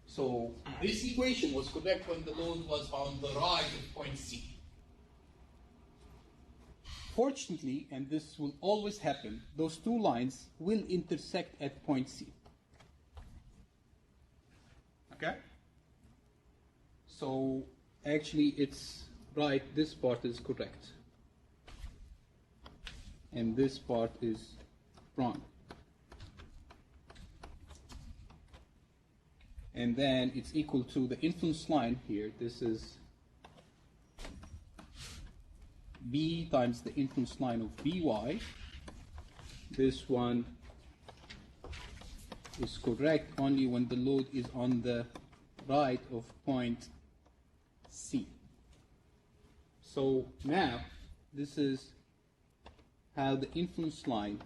So this equation was correct when the load was on the right of point C. Fortunately, and this will always happen, those two lines will intersect at point C. Okay? So actually it's right, this part is correct. And this part is wrong. And then it's equal to the influence line here. This is B times the influence line of By. This one is correct only when the load is on the right of point C. So now this is how the influence line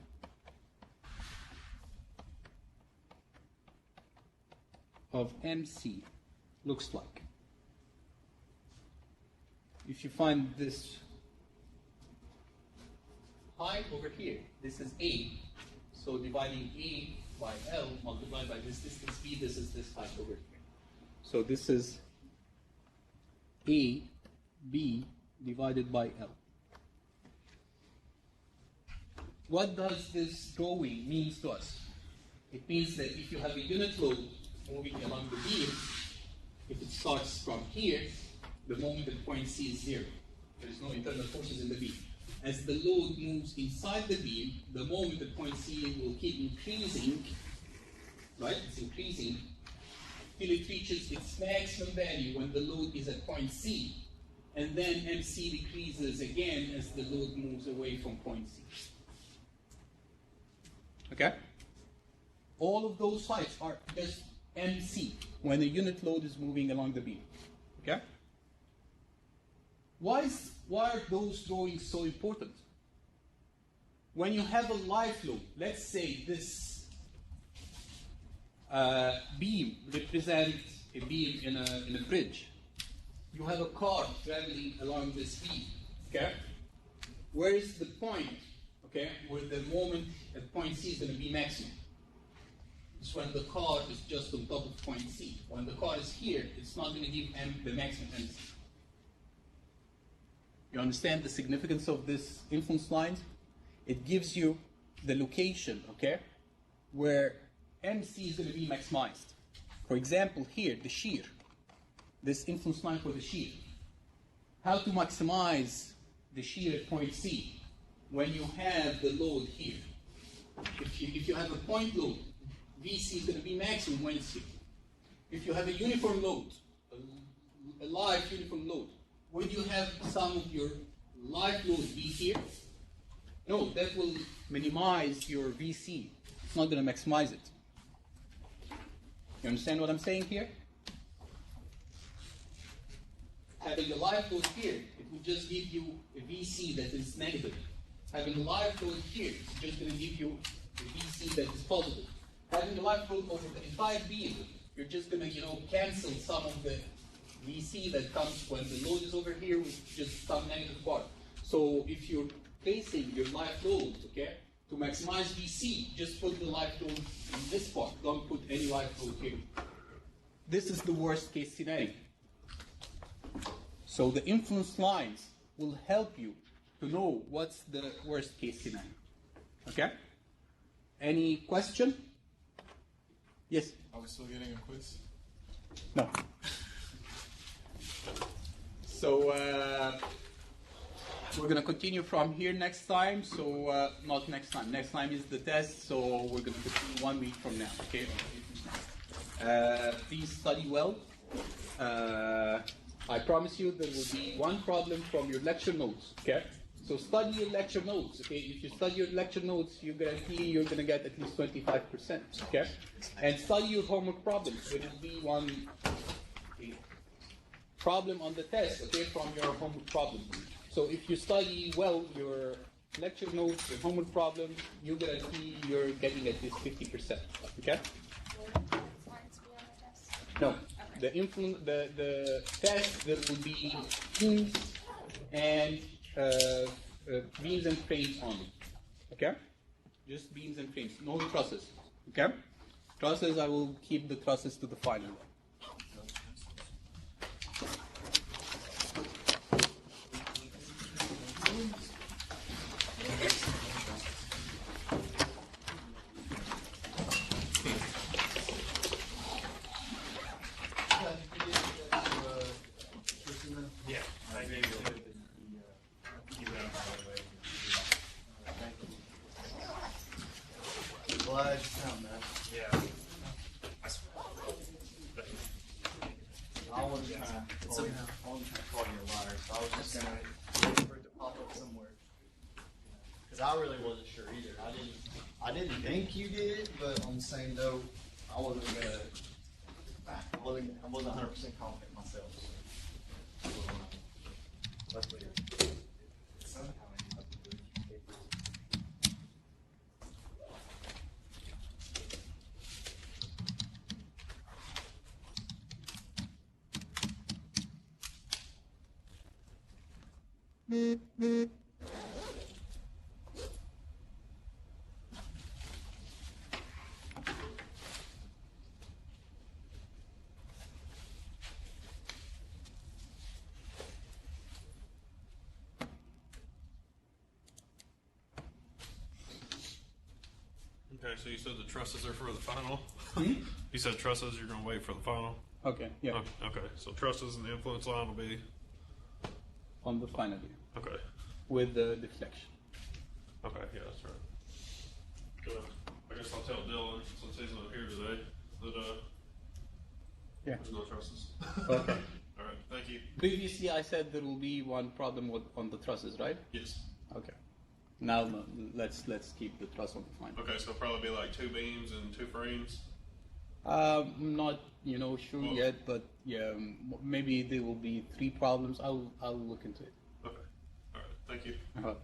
of MC looks like. If you find this height over here, this is A, so dividing A by L multiplied by this distance B, this is this height over here. So this is A, B divided by L. What does this drawing mean to us? It means that if you have a unit load moving along the beam, if it starts from here, the moment at point C is 0. There is no internal forces in the beam. As the load moves inside the beam, the moment at point C will keep increasing, right? It's increasing till it reaches its maximum value when the load is at point C. And then MC decreases again as the load moves away from point C. Okay? All of those heights are just MC when a unit load is moving along the beam. Okay? Why are those drawings so important? When you have a live load, let's say this beam represents a beam in a bridge. You have a car traveling along this beam. Okay? Where is the point? Okay, where the moment at point C is going to be maximum? It's when the car is just on top of point C. When the car is here, it's not going to give the maximum MC. You understand the significance of this influence line? It gives you the location, okay, where MC is going to be maximized. For example, here, the shear, this influence line for the shear. How to maximize the shear at point C? When you have the load here. If you have a point load, VC is going to be maximum when it's here. If you have a uniform load, a live uniform load, would you have some of your live load be here? No, that will minimize your VC. It's not going to maximize it. You understand what I'm saying here? Having a live load here, it will just give you a VC that is negative. Having a live load here, it's just going to give you a VC that is positive. Having a live load over the entire beam, you're just going to, cancel some of the VC that comes when the load is over here with just some negative part. So if you're placing your live load, okay, to maximize VC, just put the live load in this part. Don't put any live load here. This is the worst case scenario. So the influence lines will help you to know what's the worst case scenario. Okay? Any question? Yes? Are we still getting a quiz? No. So we're going to continue from here next time. So not next time. Next time is the test. So we're going to continue 1 week from now. Okay? Please study well. I promise you there will be one problem from your lecture notes. Okay? So study your lecture notes. Okay? If you study your lecture notes, you guarantee you're going to get at least 25%. Okay? And study your homework problems. There will be one problem on the test, okay, from your homework problem. So if you study well your lecture notes, your homework problems, you guarantee you're getting at least 50%. Okay? No. The test, there will be themes and beams and frames only. Okay? Just beams and frames, no trusses. Okay? Trusses, I will keep the trusses to the final one. Yeah, I gave you Glad you found that. Yeah. I wasn't trying to call you, I wasn't trying to call you a liar, so I was just gonna wait for it to pop up somewhere. Cause I really wasn't sure either. I didn't think you did, but on the same note, I wasn't 100% confident myself. So. Luckily, somehow I ended up with these papers. Okay, so you said the trusses are for the final? Hmm? You said trusses, you're gonna wait for the final? Okay, yeah, Okay, so trusses and the influence line will be, on the final view okay, with the deflection. okay, yeah, that's right. Good. I guess I'll tell Dylan, since he's not here today, that, Yeah. there's no trusses. Okay. Alright, thank you. Previously, I said there will be one problem on the trusses, right? Yes. Okay. Now no, let's keep the truss on the final. Okay, so it'll probably be like 2 beams and 2 frames? Not sure Well- yet, but yeah, maybe there will be 3 problems. I'll look into it. Okay, alright, thank you. Uh-huh.